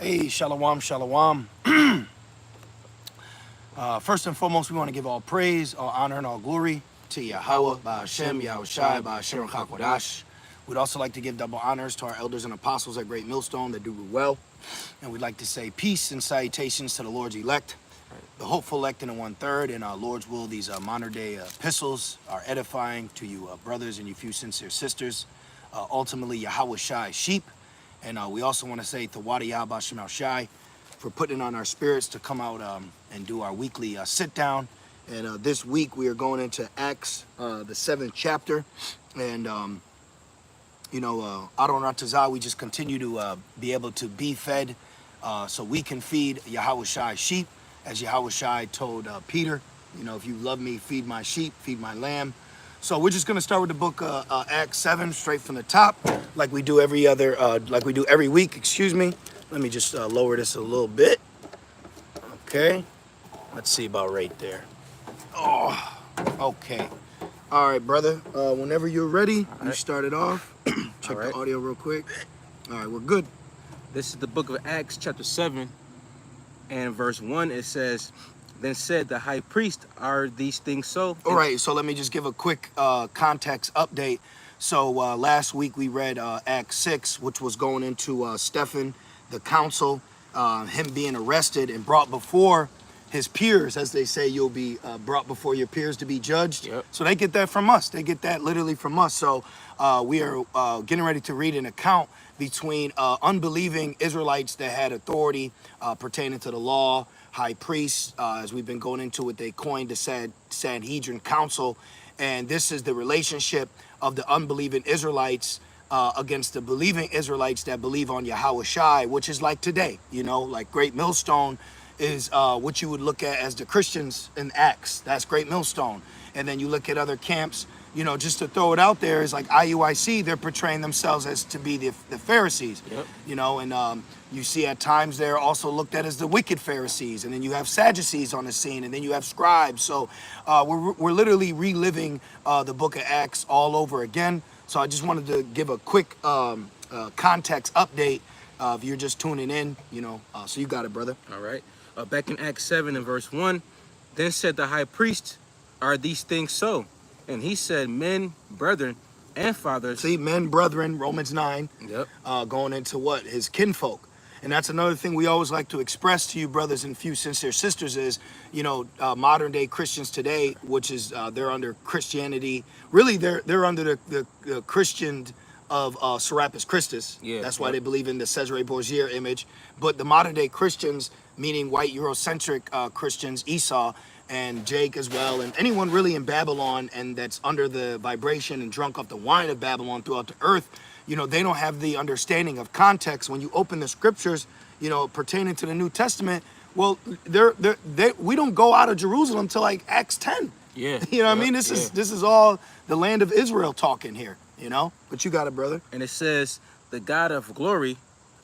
Hey, shalom, shalom. First and foremost, we want to give all praise, all honor, and all glory to Yahweh, Ba'Hashem, Yahushai, Ba'Hashem Chakodash. We'd also like to give double honors to our elders and apostles at Great Millstone that do well. And we'd like to say peace and salutations to the Lord's elect, the hopeful elect in the 1/3, and our Lord's will. These modern day epistles are edifying to you brothers and you few sincere sisters. Ultimately, Yahweh Shai sheep. And we also want to say Tawadi Yahweh Shem Shai for putting it on our spirits to come out and do our weekly sit down. And this week we are going into Acts, the 7th chapter. And, Adon Ratazah, we just continue to be able to be fed so we can feed Yahweh Shai sheep. As Yahweh Shai told Peter, if you love me, feed my sheep, feed my lamb. So we're just going to start with the book Acts 7, straight from the top, like we do every week. Excuse me. Let me just lower this a little bit. Okay. Let's see about right there. Oh, okay. All right, brother. Whenever you're ready, you start it off. Check the audio real quick. All right, we're good. This is the book of Acts, chapter 7, and verse 1. It says, "Then said the high priest, are these things so?" All right, so let me just give a quick context update. So last week we read Acts 6, which was going into Stephen, the council, him being arrested and brought before his peers. As they say, you'll be brought before your peers to be judged. Yep. So they get that from us. They get that literally from us. So we are getting ready to read an account between unbelieving Israelites that had authority pertaining to the law, high priests, as we've been going into it. They coined the Sanhedrin Council, and this is the relationship of the unbelieving Israelites against the believing Israelites that believe on Yahweh Shai, which is like today, like Great Millstone is what you would look at as the Christians in Acts. That's Great Millstone. And then you look at other camps, just to throw it out there, is like IUIC, they're portraying themselves as to be the Pharisees. Yep. And you see at times they're also looked at as the wicked Pharisees, and then you have Sadducees on the scene, and then you have scribes. So we're literally reliving the book of Acts all over again. So I just wanted to give a quick context update if you're just tuning in, so you got it, brother. All right. Back in Acts 7 and verse 1, "Then said the high priest, are these things so? And he said, men, brethren, and fathers." See, men, brethren, Romans 9, Yep. going into what? His kinfolk. And that's another thing we always like to express to you, brothers and few sincere sisters, is, modern day Christians today, which is they're under Christianity. Really, they're under the Christian of Serapis Christus. Yeah, that's why they believe in the Cesare Borgia image. But the modern day Christians, meaning white Eurocentric Christians, Esau and Jake as well, and anyone really in Babylon and that's under the vibration and drunk off the wine of Babylon throughout the earth, they don't have the understanding of context. When you open the scriptures, pertaining to the New Testament, well, we don't go out of Jerusalem till like Acts 10. Yeah. What I mean? This is all the land of Israel talking here, But you got it, brother. And it says, the God of glory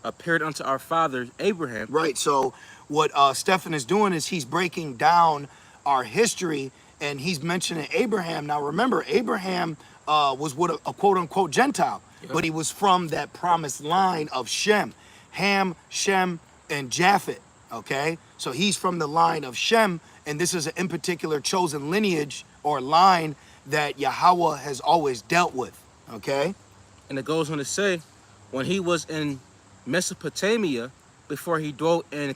appeared unto our father Abraham. Right. So what Stephen is doing is he's breaking down our history, and he's mentioning Abraham. Now, remember, Abraham was what a quote-unquote Gentile, but he was from that promised line of Shem, Ham, Shem, and Japheth, okay? So he's from the line of Shem, and this is an in particular chosen lineage or line that Yahweh has always dealt with, okay? And it goes on to say, when he was in Mesopotamia, before he dwelt in,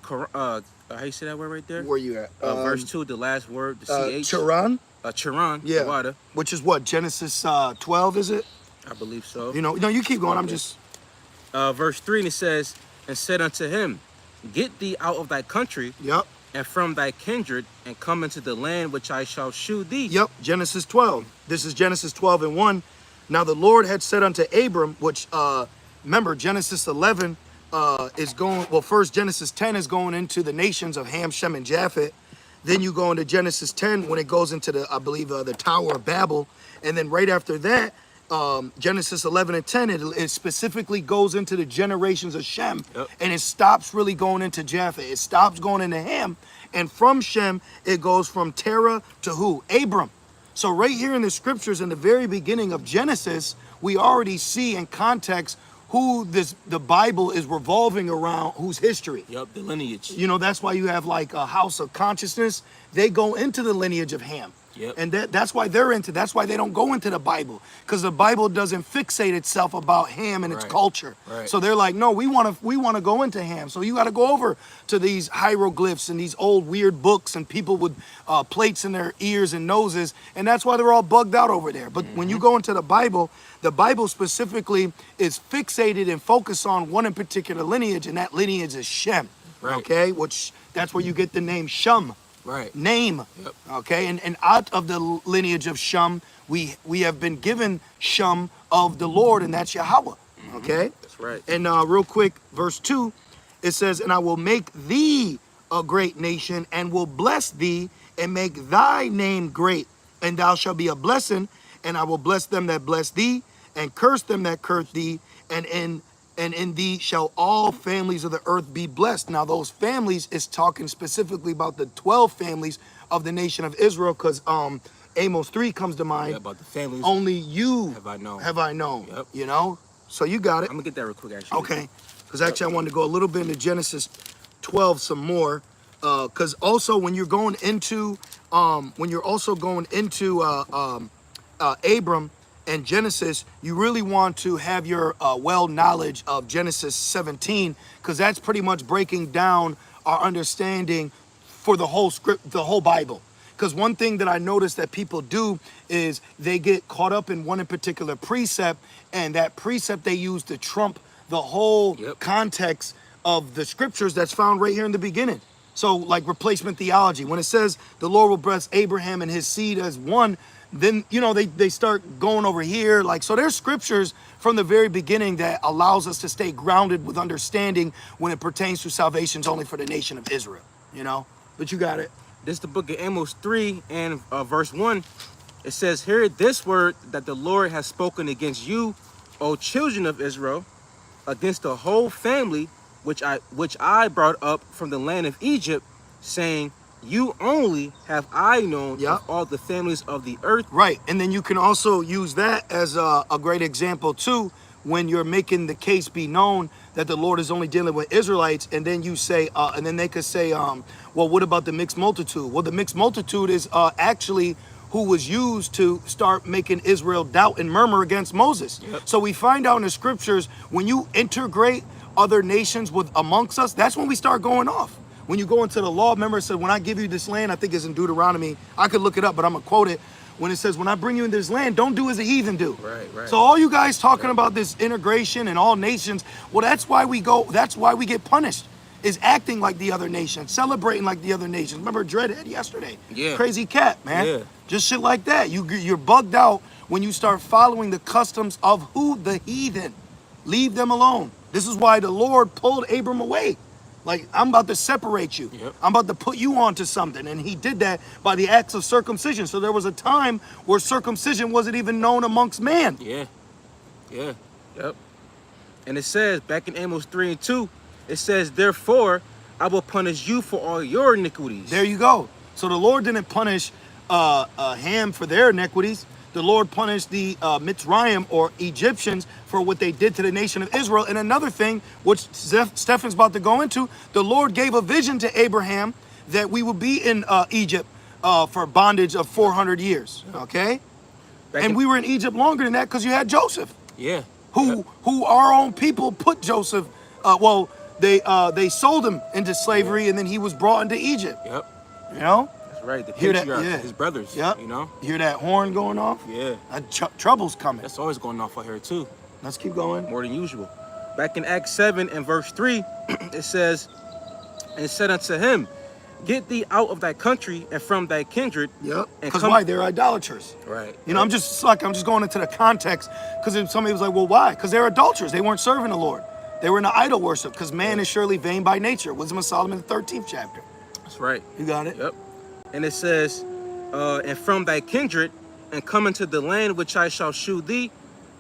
how you say that word right there? Where you at? Verse 2, the last word, the CH. Charan? Charan, yeah. water. Which is what, Genesis 12, is it? I believe so. No, you keep going, okay. I'm just... Verse 3, and it says, and said unto him, get thee out of thy country, yep, and from thy kindred, and come into the land which I shall shew thee. Yep, Genesis 12. This is Genesis 12 and 1. Now the Lord had said unto Abram, which, remember, Genesis 11 is going, well, first Genesis 10 is going into the nations of Ham, Shem, and Japheth. Then you go into Genesis 10 when it goes into the, I believe, the Tower of Babel. And then right after that, Genesis 11 and 10, it specifically goes into the generations of Shem. Yep. And it stops really going into Japheth. It stops going into Ham. And from Shem, it goes from Terah to who? Abram. So right here in the scriptures, in the very beginning of Genesis, we already see in context who the Bible is revolving around, whose history. Yep, the lineage. You know, that's why you have like a House of Consciousness. They go into the lineage of Ham. Yep. And that's why that's why they don't go into the Bible, because the Bible doesn't fixate itself about Ham and its Right. culture. Right. So they're like, no, we want to go into Ham. So you got to go over to these hieroglyphs and these old weird books and people with plates in their ears and noses, and that's why they're all bugged out over there. But when you go into the Bible specifically is fixated and focused on one in particular lineage, and that lineage is Shem. Right. Okay, which that's where you get the name Shum. Right. Name. Yep. Okay, and out of the lineage of Shum, we have been given Shum of the Lord, and that's Yahweh. Okay. That's right. And real quick, verse 2, it says, "And I will make thee a great nation, and will bless thee, and make thy name great, and thou shalt be a blessing. And I will bless them that bless thee, and curse them that curse thee, and in thee shall all families of the earth be blessed." Now those families is talking specifically about the 12 families of the nation of Israel, because Amos 3 comes to mind. Yeah, about the families. Only you have I known. Yep. Yep. You know, so you got it. I'm gonna get that real quick, actually. Okay, because actually I wanted to go a little bit into Genesis 12 some more, because also when you're going into Abram and Genesis, you really want to have your well knowledge of Genesis 17, because that's pretty much breaking down our understanding for the whole script, the whole Bible. Because one thing that I noticed that people do is they get caught up in one in particular precept, and that precept they use to trump the whole Yep. context of the scriptures that's found right here in the beginning. So like replacement theology, when it says the Lord will bless Abraham and his seed as one, then, you know, they start going over here. Like, so there's scriptures from the very beginning that allows us to stay grounded with understanding when it pertains to salvations only for the nation of Israel, you know? But you got it. This is the book of Amos 3 and verse 1. It says, "Hear this word that the Lord has spoken against you, O children of Israel, against the whole family which I brought up from the land of Egypt, saying, you only have I known Yep. of all the families of the earth." Right. And then you can also use that as a great example too, when you're making the case be known that the Lord is only dealing with Israelites, and then you say, and then they could say, well, what about the mixed multitude? Well, the mixed multitude is actually who was used to start making Israel doubt and murmur against Moses. Yep. So we find out in the scriptures, when you integrate other nations with amongst us, that's when we start going off. When you go into the law, remember it said, when I give you this land, I think it's in Deuteronomy, I could look it up, but I'm gonna quote it. When it says, when I bring you in this land, don't do as the heathen do. Right. So all you guys talking about this integration and all nations, well, that's why we get punished, is acting like the other nations, celebrating like the other nations. Remember Dreadhead yesterday? Yeah. Crazy cat, man. Yeah. Just shit like that. You're bugged out when you start following the customs of who? The heathen. Leave them alone. This is why the Lord pulled Abram away. Like, I'm about to separate you. Yep. I'm about to put you onto something. And he did that by the acts of circumcision. So there was a time where circumcision wasn't even known amongst man. Yeah. Yep. And it says, back in Amos 3 and 2, it says, "Therefore, I will punish you for all your iniquities." There you go. So the Lord didn't punish Ham for their iniquities. The Lord punished the Mitzrayim or Egyptians for what they did to the nation of Israel. And another thing, which Stefan's about to go into, the Lord gave a vision to Abraham that we would be in Egypt for bondage of 400 years. Okay? And we were in Egypt longer than that because you had Joseph. Yeah. Who our own people put Joseph, they sold him into slavery, and then he was brought into Egypt. Yep. You know? That's right. The Hear that? patriarchs, Yeah. his brothers. Yep. You know? You hear that horn going off? Yeah. Trouble's coming. That's always going off out here too. Let's keep going. More than usual. Back in Acts 7 and verse 3, it says, "And said unto him, Get thee out of thy country and from thy kindred." Yep. And Because why? They're idolaters. Right. You know, I'm just going into the context, because if somebody was like, well, why? Because they're adulterers. They weren't serving the Lord. They were in the idol worship, because man is surely vain by nature. Wisdom of Solomon, the 13th chapter. That's right. You got it? Yep. And it says, "And from thy kindred, and come into the land which I shall shew thee."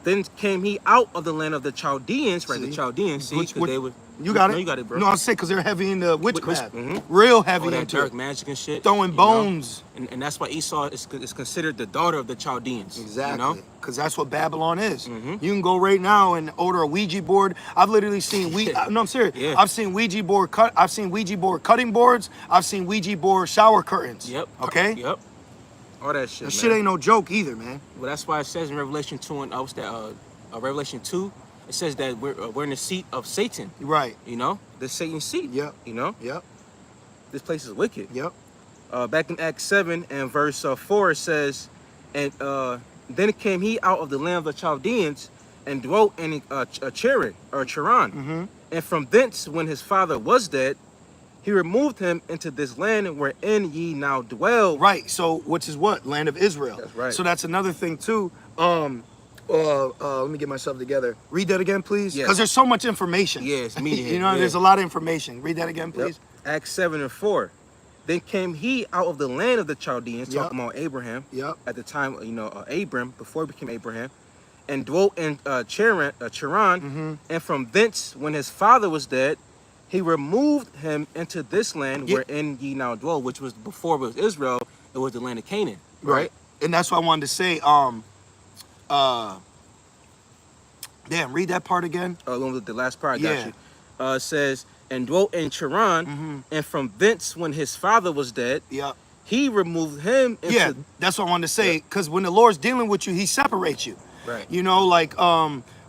Then came he out of the land of the Chaldeans, right? See? The Chaldeans, see, Which- because they would. You got it. No, you got it, bro. No, I'm sick because they're heavy into witchcraft. Mhm. Real heavy All that into dark it. magic and shit. Throwing you know? bones. And that's why Esau is considered the daughter of the Chaldeans. Exactly. You know? Because that's what Babylon is. Mhm. You can go right now and order a Ouija board. I've literally seen no, I'm serious. Yeah. I've seen Ouija board cutting boards. I've seen Ouija board shower curtains. Yep. Okay. Yep. All that shit. That man. shit ain't no joke either, man. Well, that's why it says in Revelation 2 and what's that? Revelation 2, it says that we're in the seat of Satan. Right. You know, the Satan's seat. Yep. You know, Yep. this place is wicked. Yep. Back in Acts 7 and verse 4, it says, and then came he out of the land of the Chaldeans and dwelt in Charan. Mm-hmm. And from thence, when his father was dead, he removed him into this land wherein ye now dwell. Right. So, which is what? Land of Israel. That's right. So that's another thing too. Let me get myself together. Read that again, please. Yes. Because there's so much information. Yeah, it's meaty. You know, Yeah. there's a lot of information. Read that again, Yep. please. Acts 7 and 4. Then came he out of the land of the Chaldeans, Yep. talking about Abraham. Yep. At the time, Abram, before he became Abraham, and dwelt in Charan. Mm-hmm. And from thence, when his father was dead, he removed him into this land Yeah. wherein ye now dwell, which was before it was Israel, it was the land of Canaan. Right. And that's what I wanted to say. Damn, read that part again. Along with the last part, I got Yeah. you. It says, and dwelt in Charan, Mm-hmm. and from thence, when his father was dead, Yep. he removed him into... Yeah, that's what I wanted to say. Because when the Lord's dealing with you, he separates you. Right. You know, like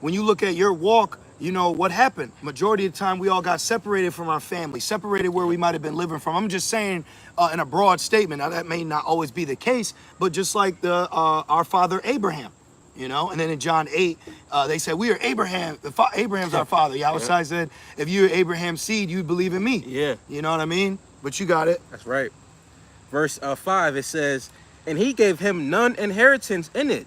when you look at your walk, you know what happened. Majority of the time, we all got separated from our family, separated where we might have been living from. I'm just saying in a broad statement. Now, that may not always be the case, but just like our father Abraham, you know. And then in John 8, they said, we are Abraham. Abraham's our father. Yahweh said, if you're Abraham's seed, you believe in me. Yeah. You know what I mean? But you got it. That's right. Verse 5, it says, and he gave him none inheritance in it,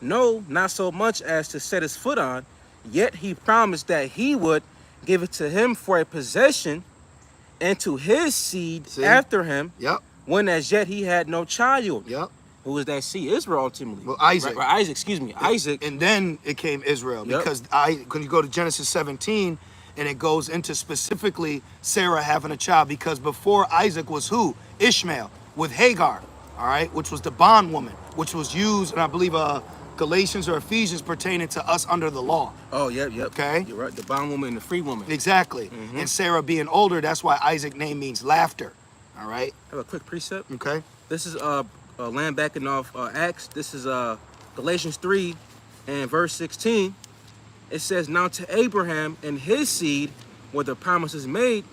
no, not so much as to set his foot on, yet he promised that he would give it to him for a possession and to his seed after him, Yep. when as yet he had no child. Yep. Who was that seed? Israel, ultimately. Well, Isaac. Right, Isaac, excuse me. Isaac. And then it came Israel. Yep. Because when you go to Genesis 17, and it goes into specifically Sarah having a child, because before Isaac was who? Ishmael with Hagar, all right, which was the bondwoman, which was used, and I believe Galatians or Ephesians pertaining to us under the law. Oh, yep. Okay. You're right. The bondwoman and the free woman. Exactly. And Sarah being older, that's why Isaac's name means laughter. All right. I have a quick precept. Okay. This is land backing off Acts. This is Galatians 3 and verse 16. It says, now to Abraham and his seed were the promises made,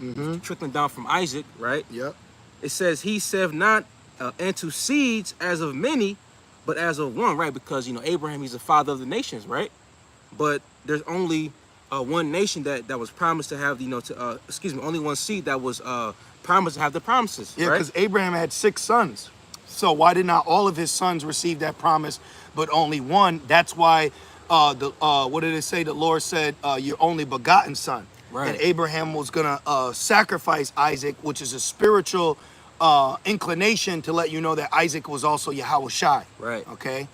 trickling down from Isaac, right? Yep. It says, he said not into seeds as of many, but as of one, right? Because, Abraham, he's the father of the nations, right? But there's only one nation that was promised to have, only one seed that was promised to have the promises, Yeah, right? because Abraham had 6 sons. So why did not all of his sons receive that promise, but only one? That's why, what did it say? The Lord said, your only begotten son. Right. And Abraham was going to sacrifice Isaac, which is a spiritual inclination to let you know that Isaac was also Yahweh Shai. Right. Okay?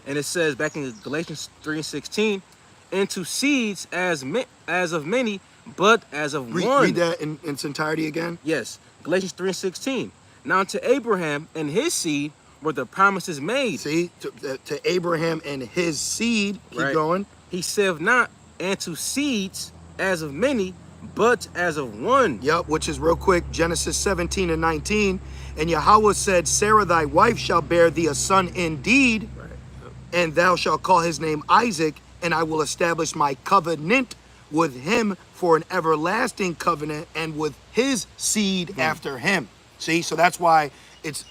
And it says back in Galatians 3:16, into seeds as of many, but as of one. Read that in its entirety again. Yes, Galatians 3:16. Now to Abraham and his seed were the promises made. See, to Abraham and his seed. Keep Right. going. He said not, and to seeds as of many, but as of one. Yep, which is real quick, Genesis 17 and 19. And Yahweh said, Sarah thy wife shall bear thee a son indeed, Right. and thou shalt call his name Isaac, and I will establish my covenant with him for an everlasting covenant, and with his seed after him. See, so that's why it's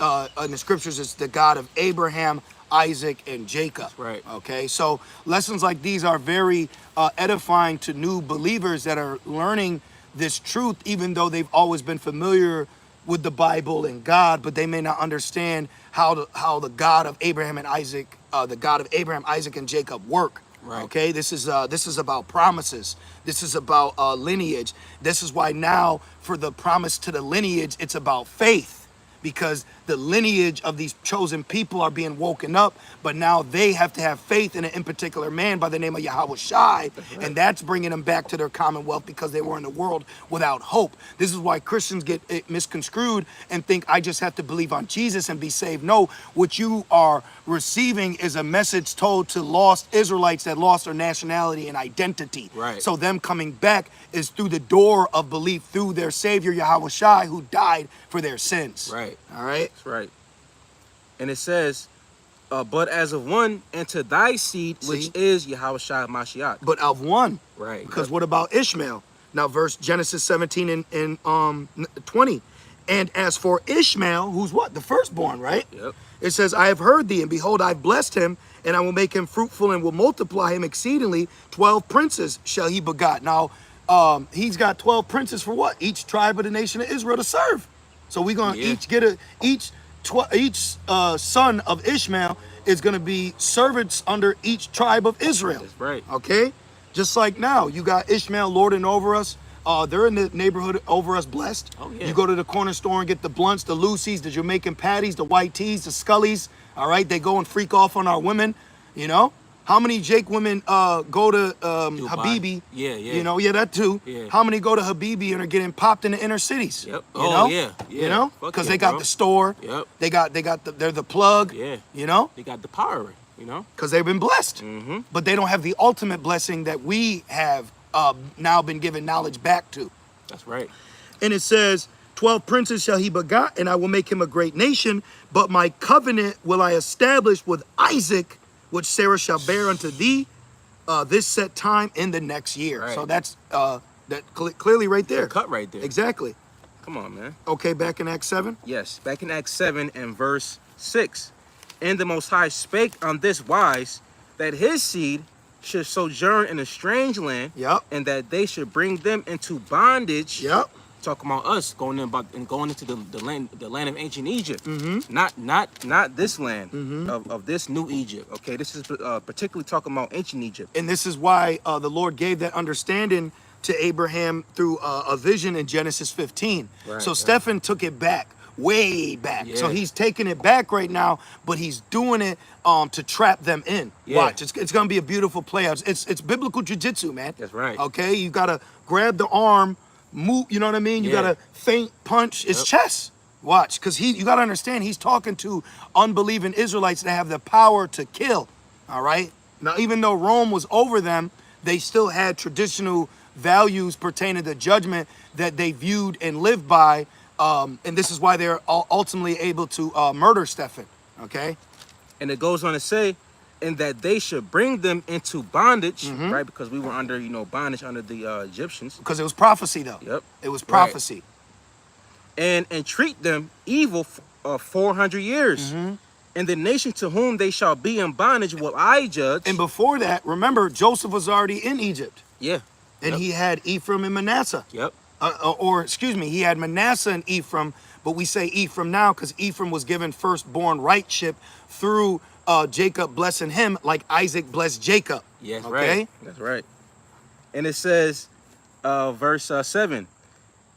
in the scriptures, it's the God of Abraham, Isaac, and Jacob. That's right. Okay, so lessons like these are very edifying to new believers that are learning this truth, even though they've always been familiar with the Bible and God, but they may not understand how the God of Abraham and Isaac, and Jacob work. Right. Okay, this is about promises. This is about lineage. This is why now for the promise to the lineage, it's about faith. because the lineage of these chosen people are being woken up, but now they have to have faith in an in particular man by the name of Yahweh Shai, and that's bringing them back to their commonwealth because they were in a world without hope. This is why Christians get it misconstrued and think I just have to believe on Jesus and be saved. No, what you are receiving is a message told to lost Israelites that lost their nationality and identity. Right. So them coming back is through the door of belief through their Savior Yahweh Shai, who died for their sins. Right. All right. That's right. And it says, but as of one, and to thy seed, which See? is Yahweh Shai Mashiach. But of one. Right. Because what about Ishmael? Now, verse Genesis 17 and 20. And as for Ishmael, who's what? The firstborn, right? Yep. It says, I have heard thee, and behold, I've blessed him, and I will make him fruitful and will multiply him exceedingly. 12 princes shall he begot. Now, he's got 12 princes for what? Each tribe of the nation of Israel to serve. So we're going to each get each son of Ishmael is going to be servants under each tribe of Israel. That's right. Okay? Just like now, you got Ishmael lording over us. They're in the neighborhood over us blessed. Oh, yeah. You go to the corner store and get the blunts, the Lucy's, the Jamaican patties, the white teas, the Scullies. All right? They go and freak off on our women, you know? How many Jake women go to Habibi? Yeah, yeah. You know, yeah, that too. Yeah. How many go to Habibi and are getting popped in the inner cities? Yep. You know? Yeah. You know? Fuck Because yeah, they got bro. the store. Yep. They're the plug. Yeah. You know? They got the power, you know? Because they've been blessed. Mm-hmm. But they don't have the ultimate blessing that we have now been given knowledge back to. That's right. And it says, 12 princes shall he begot, and I will make him a great nation. But my covenant will I establish with Isaac, which Sarah shall bear unto thee this set time in the next year. Right. So that's clearly right there. Cut right there. Exactly. Come on, man. Okay, back in Acts 7. Yes, back in Acts 7 and verse 6. And the Most High spake on this wise, that his seed should sojourn in a strange land, Yep. and that they should bring them into bondage. Yep. Talking about us going into the land of ancient Egypt. Mm-hmm. Not this land of this new Egypt. Okay, this is particularly talking about ancient Egypt. And this is why the Lord gave that understanding to Abraham through a vision in Genesis 15. Right, So right. Stephen took it back, way back. Yeah. So he's taking it back right now, but he's doing it to trap them in. Yeah. Watch, it's gonna be a beautiful play. It's biblical jujitsu, man. That's right. Okay, you gotta grab the arm, move. You know what I mean? You Yeah. gotta feint, punch. It's chess. Watch, because you gotta understand, he's talking to unbelieving Israelites that have the power to kill. All right. Now, even though Rome was over them, they still had traditional values pertaining to judgment that they viewed and lived by, and this is why they're ultimately able to murder Stephen. Okay. And it goes on to say, and that they should bring them into bondage, right? Because we were under, bondage under the Egyptians. Because it was prophecy, though. Yep. It was Right. prophecy. And treat them evil 400 years. And the nation to whom they shall be in bondage will I judge. And before that, remember, Joseph was already in Egypt, Yeah. and Yep. he had Ephraim and Manasseh. Yep. He had Manasseh and Ephraim, but we say Ephraim now because Ephraim was given firstborn rightship through Jacob blessing him like Isaac blessed Jacob. Yes, okay? right. That's right. And it says, verse 7,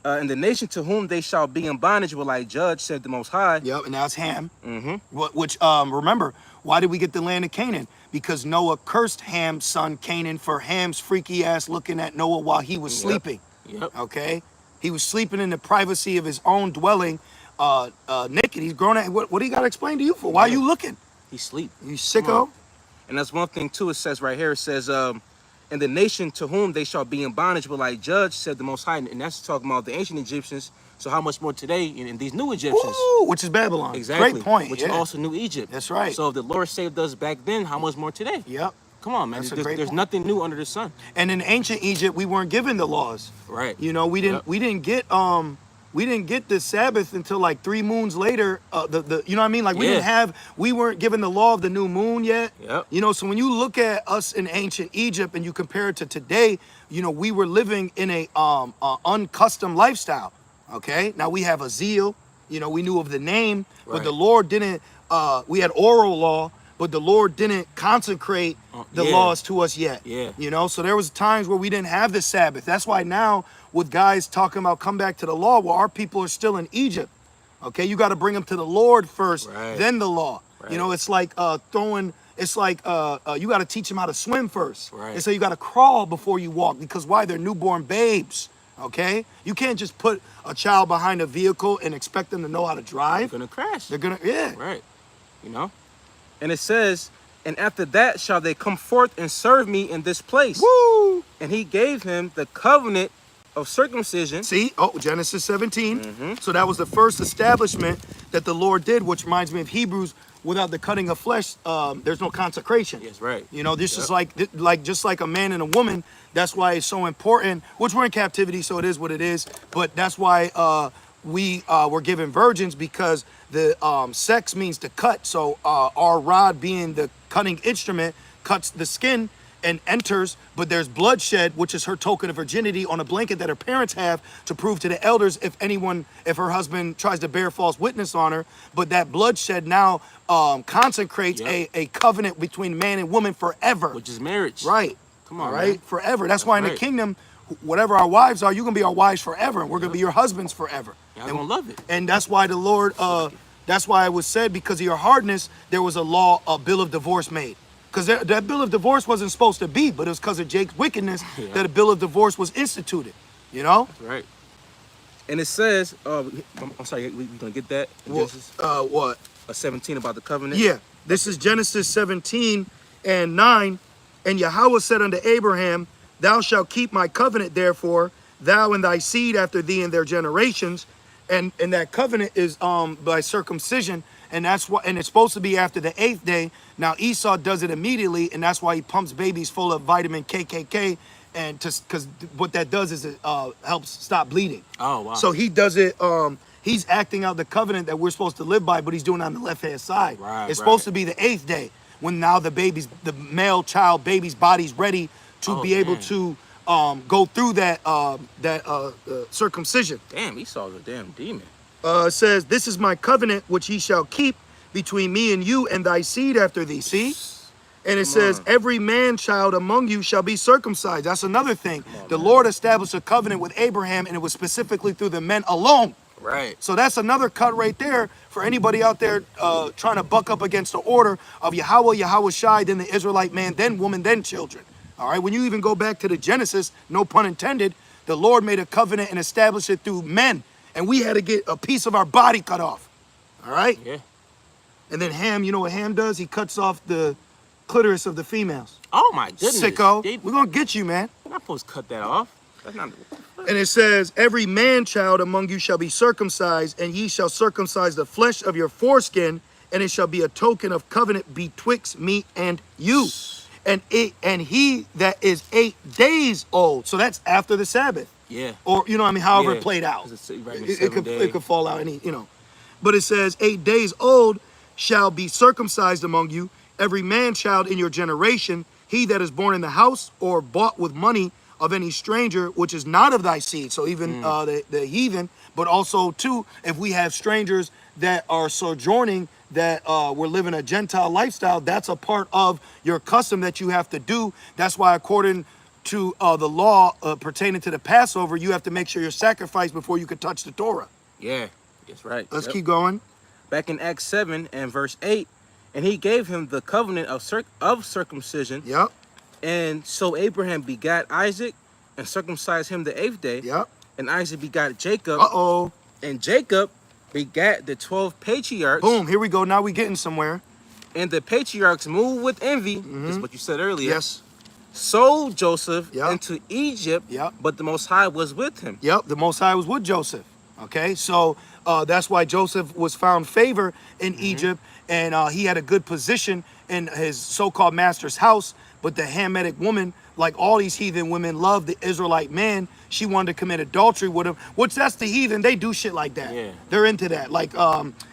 and the nation to whom they shall be in bondage will I judge, said the Most High. Yep, and that's Ham. Mm-hmm. Which, remember, why did we get the land of Canaan? Because Noah cursed Ham's son Canaan for Ham's freaky ass looking at Noah while he was sleeping. Yep. Okay? He was sleeping in the privacy of his own dwelling, naked. He's grown at, what do you got to explain to you for? Why are you looking? He sleep. You Come sicko? on. And that's one thing, too, it says right here, it says, and the nation to whom they shall be in bondage will I judge, said the Most High. And that's talking about the ancient Egyptians. So how much more today in these new Egyptians? Ooh, which is Babylon. Exactly. Great point. Which yeah. is also New Egypt. That's right. So if the Lord saved us back then, how much more today? Yep. Come on, man. That's a great There's point. nothing new under the sun. And in ancient Egypt, we weren't given the laws. Right. You know, we didn't get the Sabbath until like 3 moons later. You know what I mean? Like we weren't given the law of the new moon yet. Yep. You know, so when you look at us in ancient Egypt and you compare it to today, you know, we were living in a unaccustomed lifestyle. Okay. Now we have a zeal. You know, we knew of the name, but Right. the Lord didn't. We had oral law, but the Lord didn't consecrate the yeah. laws to us yet. Yeah. You know, so there was times where we didn't have the Sabbath. That's why now with guys talking about come back to the law, well, our people are still in Egypt. Okay, you got to bring them to the Lord first, Right. then the law. Right. You know, it's like throwing. It's like you got to teach them how to swim first. Right. And so you got to crawl before you walk, because why? They're newborn babes. Okay, you can't just put a child behind a vehicle and expect them to know how to drive. They're gonna crash. They're gonna, yeah. Right. You know? And it says, and after that shall they come forth and serve me in this place. Woo! And he gave him the covenant of circumcision. See, Genesis 17. So that was the first establishment that the Lord did, which reminds me of Hebrews. Without the cutting of flesh, there's no consecration. Yes, right. You know, this is like just like a man and a woman. That's why it's so important. Which we're in captivity, so it is what it is. But that's why we were given virgins, because the sex means to cut. So our rod, being the cutting instrument, cuts the skin and enters, but there's bloodshed, which is her token of virginity, on a blanket that her parents have to prove to the elders if her husband tries to bear false witness on her. But that bloodshed now consecrates a covenant between man and woman forever. Which is marriage. Right. Come on, right? man. Forever. That's why in the kingdom, whatever our wives are, you're going to be our wives forever, and we're going to be your husbands forever. Y'all gonna love it. And that's why the Lord, that's why it was said, because of your hardness, there was a bill of divorce made. Because that bill of divorce wasn't supposed to be, but it was because of Jake's wickedness that a bill of divorce was instituted. You know? That's right. And it says, I'm sorry, we gonna get that? Genesis What? 17 about the covenant? Yeah. This is Genesis 17 and 9. And Yahweh said unto Abraham, thou shalt keep my covenant, therefore, thou and thy seed after thee in their generations. And that covenant is by circumcision. And that's why, and it's supposed to be after the 8th day. Now Esau does it immediately, and that's why he pumps babies full of vitamin KKK, and because what that does is it helps stop bleeding. Oh wow! So he does it. He's acting out the covenant that we're supposed to live by, but he's doing it on the left hand side. Right, it's supposed to be the 8th day, when now the male child baby's body's ready to be able to go through that circumcision. Damn, Esau's a damn demon. It says, this is my covenant which he shall keep between me and you and thy seed after thee. See? And it says, every man child among you shall be circumcised. That's another thing. The Lord established a covenant with Abraham, and it was specifically through the men alone. Right. So that's another cut right there for anybody out there trying to buck up against the order of Yahweh Shai, then the Israelite man, then woman, then children. All right. When you even go back to the Genesis, no pun intended, the Lord made a covenant and established it through men. And we had to get a piece of our body cut off. All right? Yeah. And then Ham, you know what Ham does? He cuts off the clitoris of the females. Oh my goodness. Sicko. We're going to get you, man. You're not supposed to cut that off. That's not. And it says, every man child among you shall be circumcised, and ye shall circumcise the flesh of your foreskin, and it shall be a token of covenant betwixt me and you. And he that is 8 days old. So that's after the Sabbath. Yeah. Or, you know what I mean, however it played out. It could fall out any, you know. But it says, 8 days old shall be circumcised among you, every man child in your generation, he that is born in the house or bought with money of any stranger, which is not of thy seed. So even the heathen, but also too, if we have strangers that are sojourning, that we're living a Gentile lifestyle, that's a part of your custom that you have to do. That's why according to the law pertaining to the Passover, you have to make sure you're sacrificed before you can touch the Torah. Yeah, that's right. Let's keep going. Back in Acts 7 and verse 8, and he gave him the covenant of circumcision. Yep. And so Abraham begat Isaac and circumcised him the 8th day. Yep. And Isaac begat Jacob. Uh-oh. And Jacob begat the 12 patriarchs. Boom, here we go. Now we getting somewhere. And the patriarchs moved with envy. This is what you said earlier. Yes. Sold Joseph into Egypt, but the Most High was with him. Yep, the Most High was with Joseph. Okay, so that's why Joseph was found favor in Egypt, and he had a good position in his so-called master's house. But the Hamitic woman, like all these heathen women, loved the Israelite man. She wanted to commit adultery with him, which that's the heathen. They do shit like that. Yeah. They're into that. Like,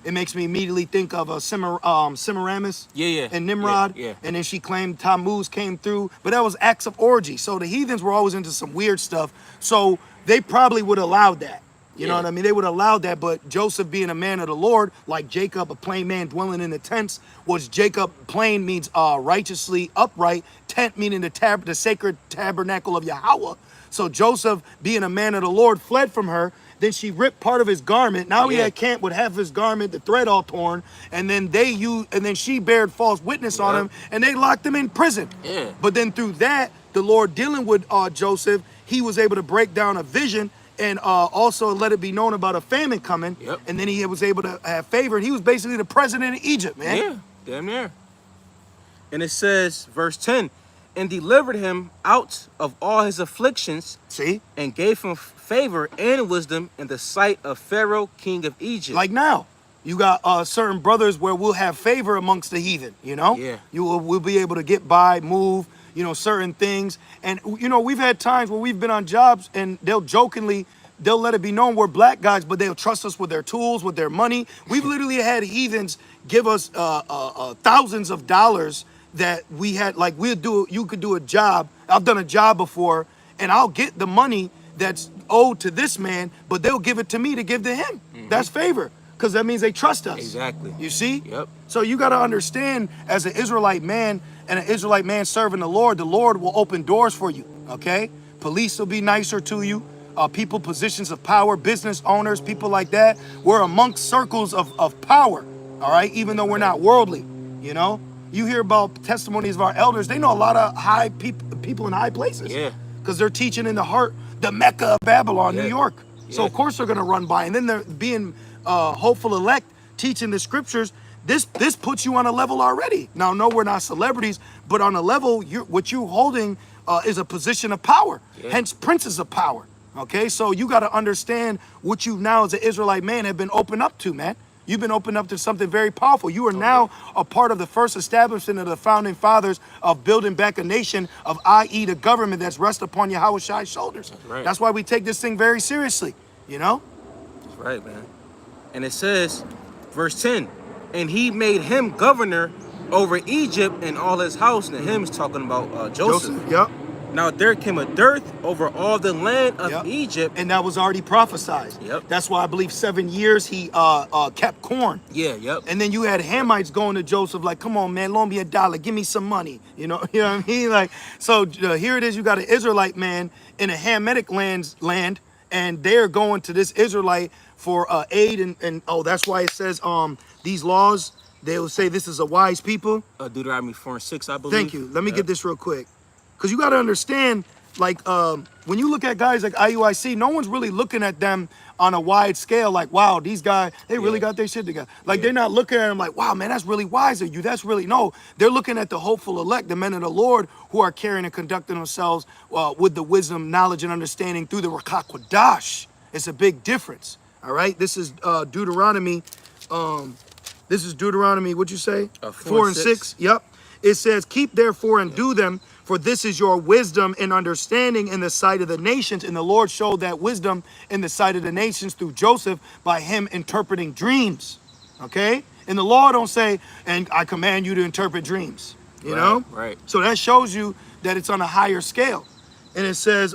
it makes me immediately think of Semiramis and Nimrod. Yeah. And then she claimed Tammuz came through, but that was acts of orgy. So the heathens were always into some weird stuff. So they probably would allow that. You know what I mean? They would allow that, but Joseph being a man of the Lord, like Jacob, a plain man dwelling in the tents, was Jacob, plain means righteously upright, tent meaning the sacred tabernacle of Yahweh. So Joseph, being a man of the Lord, fled from her, Then she ripped part of his garment. Now he Yeah. had camp with half his garment, the thread all torn. And then she bared false witness on Yep. him, and they locked him in prison. Yeah. But then through that, the Lord dealing with Joseph, he was able to break down a vision and also let it be known about a famine coming. Yep. And then he was able to have favor. And he was basically the president of Egypt, man. Yeah, damn near. And it says, verse 10, and delivered him out of all his afflictions, See? and gave him favor and wisdom in the sight of Pharaoh, king of Egypt. Like now, you got certain brothers where we'll have favor amongst the heathen, you know? Yeah. We'll be able to get by, move, you know, certain things. And, you know, we've had times where we've been on jobs and they'll let it be known we're black guys, but they'll trust us with their tools, with their money. We've literally had heathens give us thousands of dollars that we had, like you could do a job. I've done a job before and I'll get the money that's owed to this man, but they'll give it to me to give to him. That's favor, because that means they trust us. Exactly. You see? Yep. So you got to understand, as an Israelite man and an Israelite man serving the Lord will open doors for you, okay? Police will be nicer to you. People, positions of power, business owners, people like that. We're amongst circles of power, all right? Even though we're not worldly, you know? You hear about testimonies of our elders. They know a lot of high people in high places. Yeah. Because they're teaching in the Mecca of Babylon, Yeah. New York. So of course they're gonna run by. And then they're being hopeful elect, teaching the scriptures. This puts you on a level already. Now, no, we're not celebrities, but on a level, what you're holding is a position of power. Yeah. Hence, princes of power. Okay, so you got to understand what you now as an Israelite man have been opened up to, man. You've been opened up to something very powerful. You are now a part of the first establishment of the founding fathers of building back a nation of, i.e., the government that's rests upon Yahweh Shai's shoulders. That's right. That's why we take this thing very seriously, you know? That's right, man. And it says, verse 10, and he made him governor over Egypt and all his house. And him is talking about Joseph. Yep. Now there came a dearth over all the land of Yep. Egypt. And that was already prophesied. Yep. That's why I believe 7 years he kept corn. Yeah, yep. And then you had Hamites going to Joseph like, come on, man, loan me $1, give me some money. You know what I mean? Like, so here it is, you got an Israelite man in a Hamitic land, and they're going to this Israelite for aid, and that's why it says these laws, they will say this is a wise people. Deuteronomy 4 and 6, I believe. Thank you. Let me Yep. get this real quick. Because you got to understand, like, when you look at guys like IUIC, no one's really looking at them on a wide scale. Like, wow, these guys, they really got their shit together. Like, they're not looking at them like, wow, man, that's really wise of you. That's really, no. They're looking at the hopeful elect, the men of the Lord, who are carrying and conducting themselves with the wisdom, knowledge, and understanding through the Rakah Kodash. It's a big difference, all right? This is Deuteronomy. This is Deuteronomy, what'd you say? 4 and 6. Yep. It says, keep therefore and do them, for this is your wisdom and understanding in the sight of the nations. And the Lord showed that wisdom in the sight of the nations through Joseph by him interpreting dreams. Okay? And the law don't say, and I command you to interpret dreams. You know? Right. So that shows you that it's on a higher scale. And it says,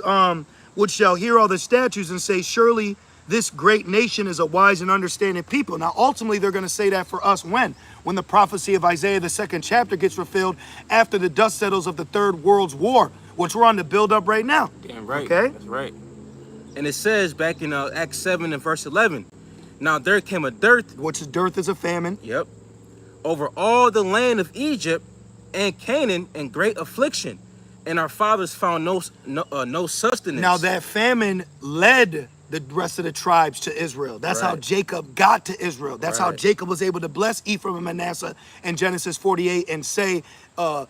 which shall hear all the statutes and say, surely this great nation is a wise and understanding people. Now, ultimately, they're going to say that for us when? When the prophecy of Isaiah, the 2nd chapter, gets fulfilled after the dust settles of the Third World's War, which we're on the build up right now. Damn right. Okay? That's right. And it says back in Acts 7 and verse 11, now there came a dearth. Which is dearth is a famine. Yep. Over all the land of Egypt and Canaan in great affliction. And our fathers found no sustenance. Now, that famine led the rest of the tribes to Israel. That's how Right. Jacob got to Israel. That's how Right. Jacob was able to bless Ephraim and Manasseh in Genesis 48 and say, I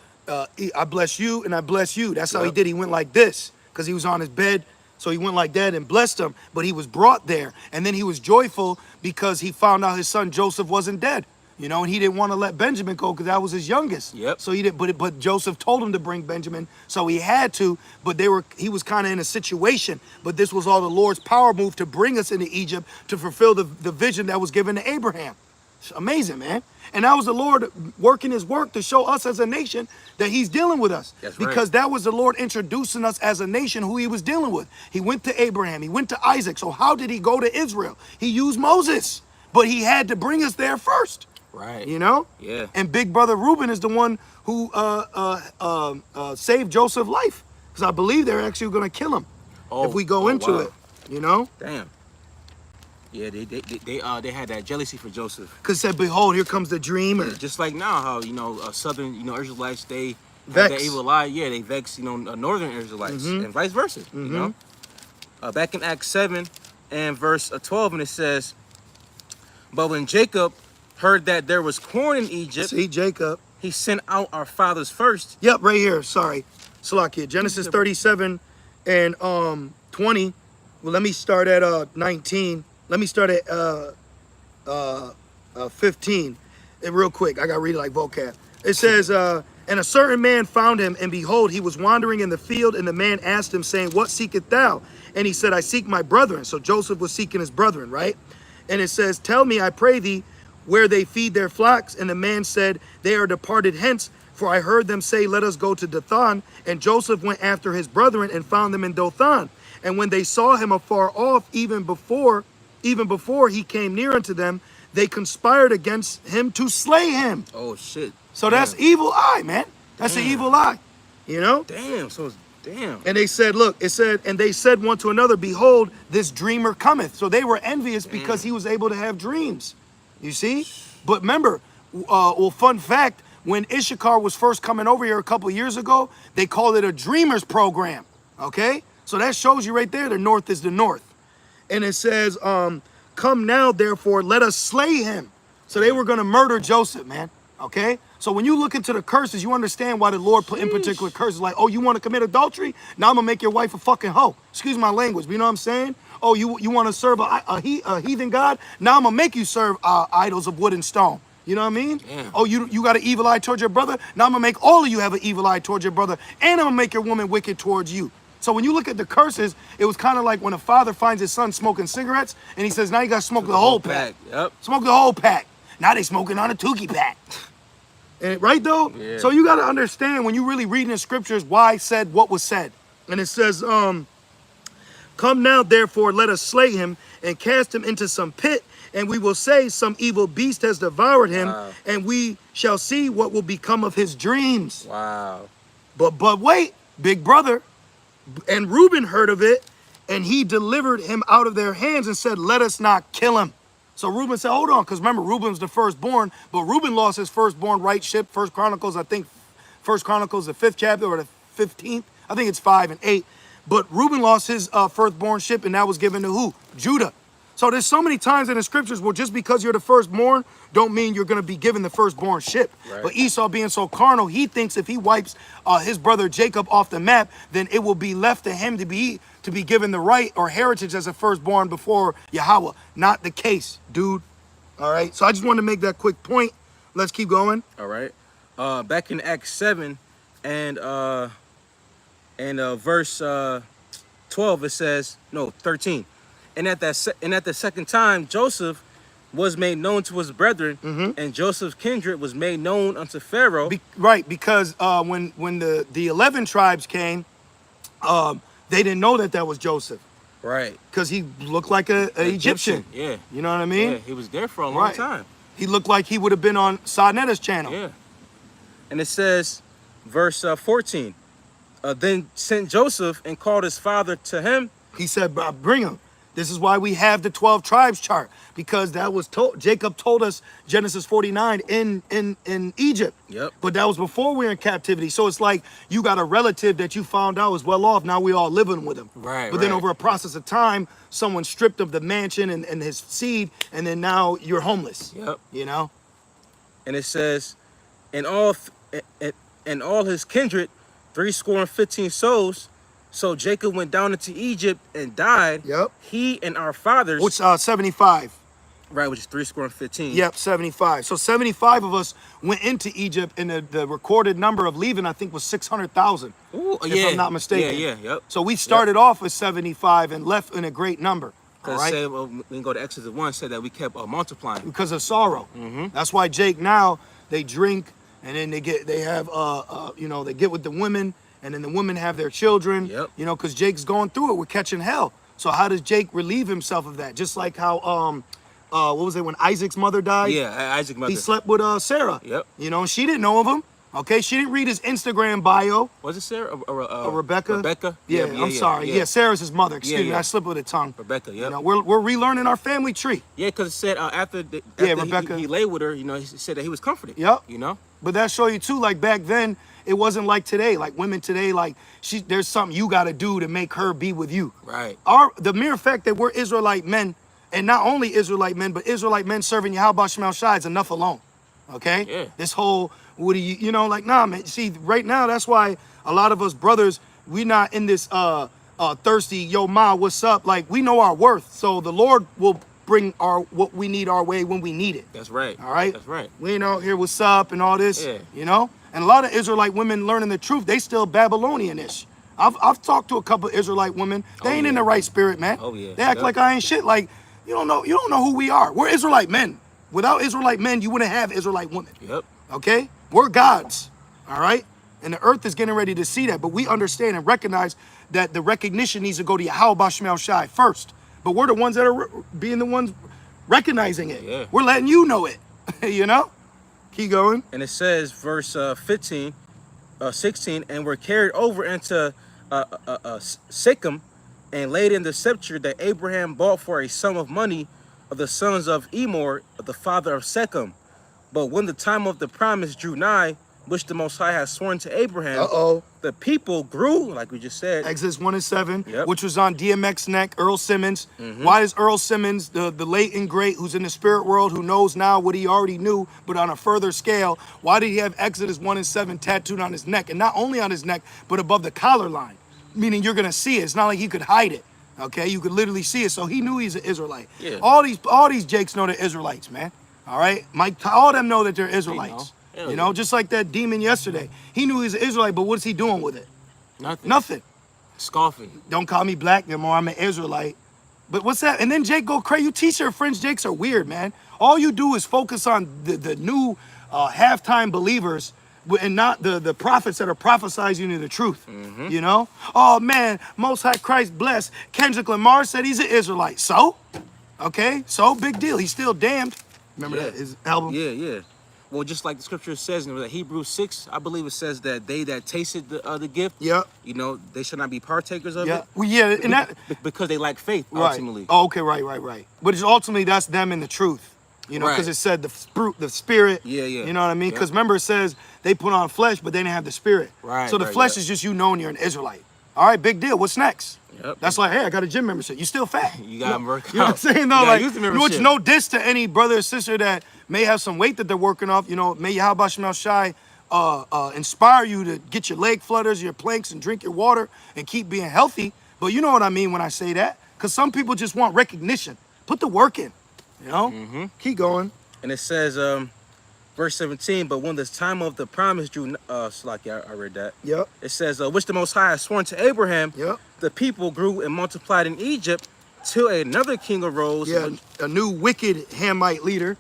bless you and I bless you. That's how he Yep. did. He went like this because he was on his bed. So he went like that and blessed him, but he was brought there. And then he was joyful because he found out his son Joseph wasn't dead. You know, and he didn't want to let Benjamin go because that was his youngest. Yep. So he did, but Joseph told him to bring Benjamin, so he had to. But he was kind of in a situation. But this was all the Lord's power move to bring us into Egypt to fulfill the vision that was given to Abraham. It's amazing, man. And that was the Lord working his work to show us as a nation that he's dealing with us. That's right. Because that was the Lord introducing us as a nation who he was dealing with. He went to Abraham, he went to Isaac. So how did he go to Israel? He used Moses, but he had to bring us there first. Right. You know? Yeah. And big brother Reuben is the one who saved Joseph's life. Because I believe they're actually going to kill him if we go into wow. it. You know? Damn. Yeah, they had that jealousy for Joseph. Because said, behold, here comes the dreamer. Yeah, just like now, how southern Israelites, they have Vex. that evil eye. Yeah, they vex northern Israelites, and vice versa. Back in Acts 7 and verse 12, and it says, but when Jacob heard that there was corn in Egypt, See, Jacob. he sent out our fathers first. Yep, right here. Sorry. Salakia. Genesis 37 and 20. Well, let me start at 19. Let me start at 15. Real quick. I got to read it like vocab. It says, and a certain man found him, and behold, he was wandering in the field, and the man asked him, saying, what seekest thou? And he said, I seek my brethren. So Joseph was seeking his brethren, right? And it says, tell me, I pray thee, where they feed their flocks. And the man said, they are departed hence, for I heard them say, let us go to Dothan. And Joseph went after his brethren and found them in Dothan. And when they saw him afar off, even before he came near unto them, they conspired against him to slay him. Oh shit. So that's evil eye, man. That's an evil eye. You know? Damn. So it's damn. And they said, look, it said, and they said one to another, behold, this dreamer cometh. So they were envious because he was able to have dreams. You see? But remember, well, fun fact, when Issachar was first coming over here a couple years ago, they called it a dreamers program. Okay? So that shows you right there, the north is the north. And it says, come now, therefore, let us slay him. So they were going to murder Joseph, man. Okay? So when you look into the curses, you understand why the Lord put in particular curses. Like, oh, you want to commit adultery? Now I'm going to make your wife a fucking hoe. Excuse my language, but you know what I'm saying? Oh, you want to serve a heathen god? Now I'm going to make you serve idols of wood and stone. You know what I mean? Damn. Oh, you got an evil eye towards your brother? Now I'm going to make all of you have an evil eye towards your brother. And I'm going to make your woman wicked towards you. So when you look at the curses, it was kind of like when a father finds his son smoking cigarettes, and he says, now you got to smoke the whole pack. Yep. Smoke the whole pack. Now they smoking on a Tukey pack. And, right, though? Yeah. So you got to understand when you really read in the scriptures why said what was said. And it says, come now, therefore, let us slay him and cast him into some pit, and we will say some evil beast has devoured him, and we shall see what will become of his dreams. Wow. But wait, big brother. And Reuben heard of it, and he delivered him out of their hands and said, let us not kill him. So Reuben said, hold on, because remember, Reuben's the firstborn, but Reuben lost his firstborn rightship. First Chronicles, I think, First Chronicles, the 5th chapter, or the 15th. I think it's 5 and 8. But Reuben lost his firstborn ship, and that was given to who? Judah. So there's so many times in the scriptures, well, just because you're the firstborn, don't mean you're going to be given the firstborn ship. Right. But Esau being so carnal, he thinks if he wipes his brother Jacob off the map, then it will be left to him to be given the right or heritage as a firstborn before Yahweh. Not the case, dude. All right. So I just wanted to make that quick point. Let's keep going. All right. Back in Acts 7 and verse 12, it says, no, 13. And at the second time, Joseph was made known to his brethren, and Joseph's kindred was made known unto Pharaoh. Because when the 11 tribes came, they didn't know that was Joseph. Right. Because he looked like an Egyptian. Yeah. You know what I mean? Yeah, he was there for a long time. He looked like he would have been on Sarnetta's channel. Yeah. And it says, verse 14, then sent Joseph and called his father to him. He said, bring him. This is why we have the 12 tribes chart, because that was told. Jacob told us Genesis 49 in Egypt. Yep. But that was before we were in captivity. So it's like you got a relative that you found out was well off. Now we all living with him. Right. But then over a process of time, someone stripped of the mansion and his seed, and then now you're homeless. Yep. You know. And it says, and all his kindred, threescore and 15 souls. So Jacob went down into Egypt and died. Yep. He and our fathers. Which 75. Right, which is threescore and 15. Yep, 75. So 75 of us went into Egypt, and the recorded number of leaving, I think, was 600,000. If I'm not mistaken. Yeah, yep. So we started off with 75 and left in a great number. Because we can go to Exodus 1, said that we kept multiplying. Because of sorrow. That's why Jake now, they drink, and then they get with the women, and then the women have their children. Yep. You know, because Jake's going through it. We're catching hell. So how does Jake relieve himself of that? Just like how what was it when Isaac's mother died? Yeah, Isaac's mother. He slept with Sarah. Yep. You know, she didn't know of him. Okay, she didn't read his Instagram bio. Was it Sarah or Rebecca? Rebecca? Yeah, I'm sorry. Yeah, Sarah's his mother. Excuse me, I slipped with a tongue. Rebecca, yeah. You know, we're relearning our family tree. Yeah, because it said after Rebecca. he lay with her, you know, he said that he was comforted. Yep. You know? But that show you too, like back then, it wasn't like today. Like women today, like there's something you gotta do to make her be with you. Right. The mere fact that we're Israelite men, and not only Israelite men, but Israelite men serving Yahweh Shema Shai is enough alone. Okay? Yeah. This whole, what do you know, like, nah, man. See, right now, that's why a lot of us brothers, we not in this thirsty, yo, ma, what's up? Like, we know our worth. So the Lord will bring what we need our way when we need it. That's right. All right? That's right. We ain't out here, what's up, and all this, Yeah. you know? And a lot of Israelite women learning the truth, they still Babylonian-ish. I've talked to a couple Israelite women. They ain't in the right spirit, man. Oh, yeah. They act like I ain't shit. Like, you don't know who we are. We're Israelite men. Without Israelite men, you wouldn't have Israelite women. Yep. Okay? We're gods. All right? And the earth is getting ready to see that. But we understand and recognize that the recognition needs to go to Yahweh Shema Shai first. But we're the ones that are being the ones recognizing it. Yeah. We're letting you know it. You know? Keep going. And it says, verse 16, and were carried over into Shechem and laid in the sepulchre that Abraham bought for a sum of money of the sons of Emor, the father of Shechem. But when the time of the promise drew nigh, which the Most High had sworn to Abraham, the people grew, like we just said. Exodus 1 and 7, Yep. which was on DMX neck, Earl Simmons. Why is Earl Simmons, the late and great, who's in the spirit world, who knows now what he already knew, but on a further scale, why did he have Exodus 1 and 7 tattooed on his neck? And not only on his neck, but above the collar line, meaning you're going to see it. It's not like he could hide it. Okay, you could literally see it. So he knew he's an Israelite. Yeah. All these Jakes know they're Israelites, man. All right, Mike, all of them know that they're Israelites. You know, just like that demon yesterday. He knew he's an Israelite, but what's he doing with it? Nothing. Nothing. Scoffing. Don't call me black no more. I'm an Israelite. But what's that? And then Jake go crazy. You teach your friends Jakes are weird, man. All you do is focus on the new halftime believers and not the prophets that are prophesying you the truth. You know? Oh, man, Most High Christ bless. Kendrick Lamar said he's an Israelite. So? Okay? So, big deal. He's still damned. Remember that, his album? Yeah, yeah. Well, just like the scripture says in Hebrews 6, I believe it says that they that tasted the gift, you know, they should not be partakers of it. Well, yeah, and that because they lack faith, right. ultimately. Oh, okay, right. But it's ultimately that's them in the truth, you know, because it said the spirit. Yeah. You know what I mean? Because remember, it says they put on flesh, but they didn't have the spirit. Right. So the flesh is just you knowing you're an Israelite. All right, big deal. What's next? Yep. That's like, hey, I got a gym membership. You still fat. You got to work out. You know what I'm saying? Though, like, use the membership. which no diss to any brother or sister that may have some weight that they're working off. You know, may Yahweh Shema Shai inspire you to get your leg flutters, your planks, and drink your water and keep being healthy. But you know what I mean when I say that? Because some people just want recognition. Put the work in, you know? Keep going. And it says, verse 17, but when the time of the promise drew, I read that. Yep. It says, which the Most High has sworn to Abraham, Yep. the people grew and multiplied in Egypt till another king arose, a new wicked Hamite leader.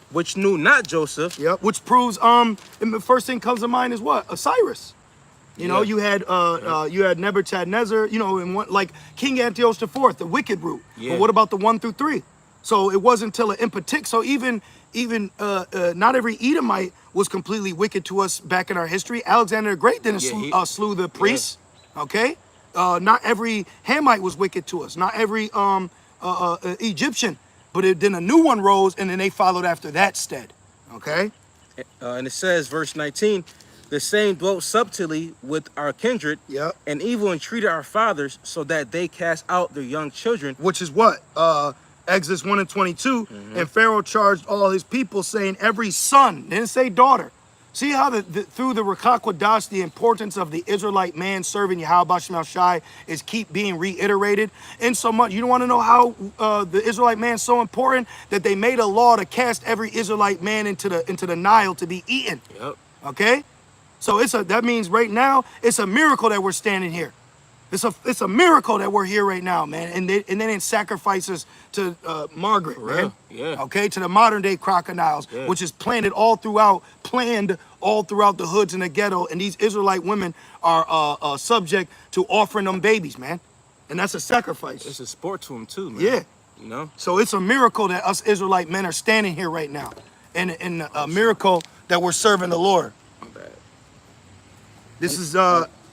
Which knew not Joseph. Yep. Which proves, and the first thing comes to mind is what? Cyrus. You know, you had Nebuchadnezzar, you know, and one, like King Antiochus IV, the wicked root. Yeah. But what about the 1 through 3? So it wasn't until an impotic. So even not every Edomite was completely wicked to us back in our history. Alexander the Great didn't slew the priests. Okay. Not every Hamite was wicked to us. Not every Egyptian. But then a new one rose, and then they followed after that stead. Okay. And it says, verse 19, the same dwelt subtly with our kindred, and evil entreated our fathers, so that they cast out their young children. Which is what? Exodus 1 and 22. And Pharaoh charged all his people, saying, every son, didn't say daughter. See how through the Rakakwadash, the importance of the Israelite man serving Yahweh Shema Shai is keep being reiterated. In so much, you don't want to know how the Israelite man is so important that they made a law to cast every Israelite man into the Nile to be eaten. Okay? So that means right now, it's a miracle that we're standing here. It's a miracle that we're here right now, man. And they didn't sacrifice us to Margaret, man. Okay, to the modern day crocodiles, which is planned all throughout the hoods in the ghetto. And these Israelite women are subject to offering them babies, man. And that's a sacrifice. It's a sport to them too, man. Yeah. You know? So it's a miracle that us Israelite men are standing here right now. And a miracle that we're serving the Lord. This is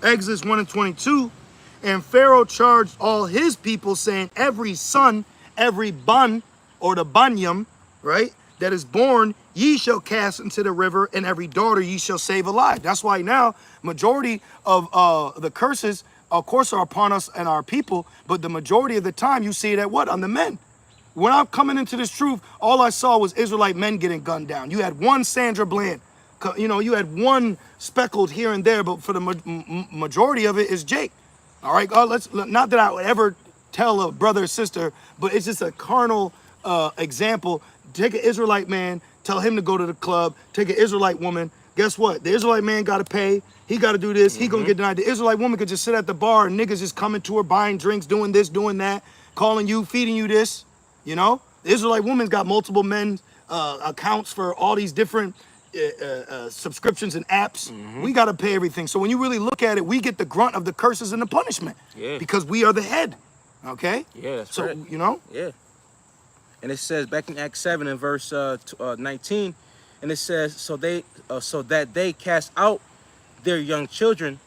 Exodus 1 and 22. And Pharaoh charged all his people, saying, every son, every bun, or the bunyam, right, that is born, ye shall cast into the river, and every daughter ye shall save alive. That's why now, majority of the curses, of course, are upon us and our people, but the majority of the time, you see it at what? On the men. When I'm coming into this truth, all I saw was Israelite men getting gunned down. You had one Sandra Bland. You know, you had one speckled here and there, but for the majority of it is Jake. All right, let's, not that I would ever tell a brother or sister, but it's just a carnal example. Take an Israelite man, tell him to go to the club. Take an Israelite woman. Guess what? The Israelite man got to pay. He got to do this. He going to get denied. The Israelite woman could just sit at the bar and niggas just coming to her, buying drinks, doing this, doing that, calling you, feeding you this. You know, the Israelite woman's got multiple men accounts for all these different subscriptions and apps. We got to pay everything. So when you really look at it, we get the grunt of the curses and the punishment. Yeah. Because we are the head. Okay. Yeah. That's so right. You know. Yeah. And it says back in Acts 7 and verse 19, and it says so that they cast out their young children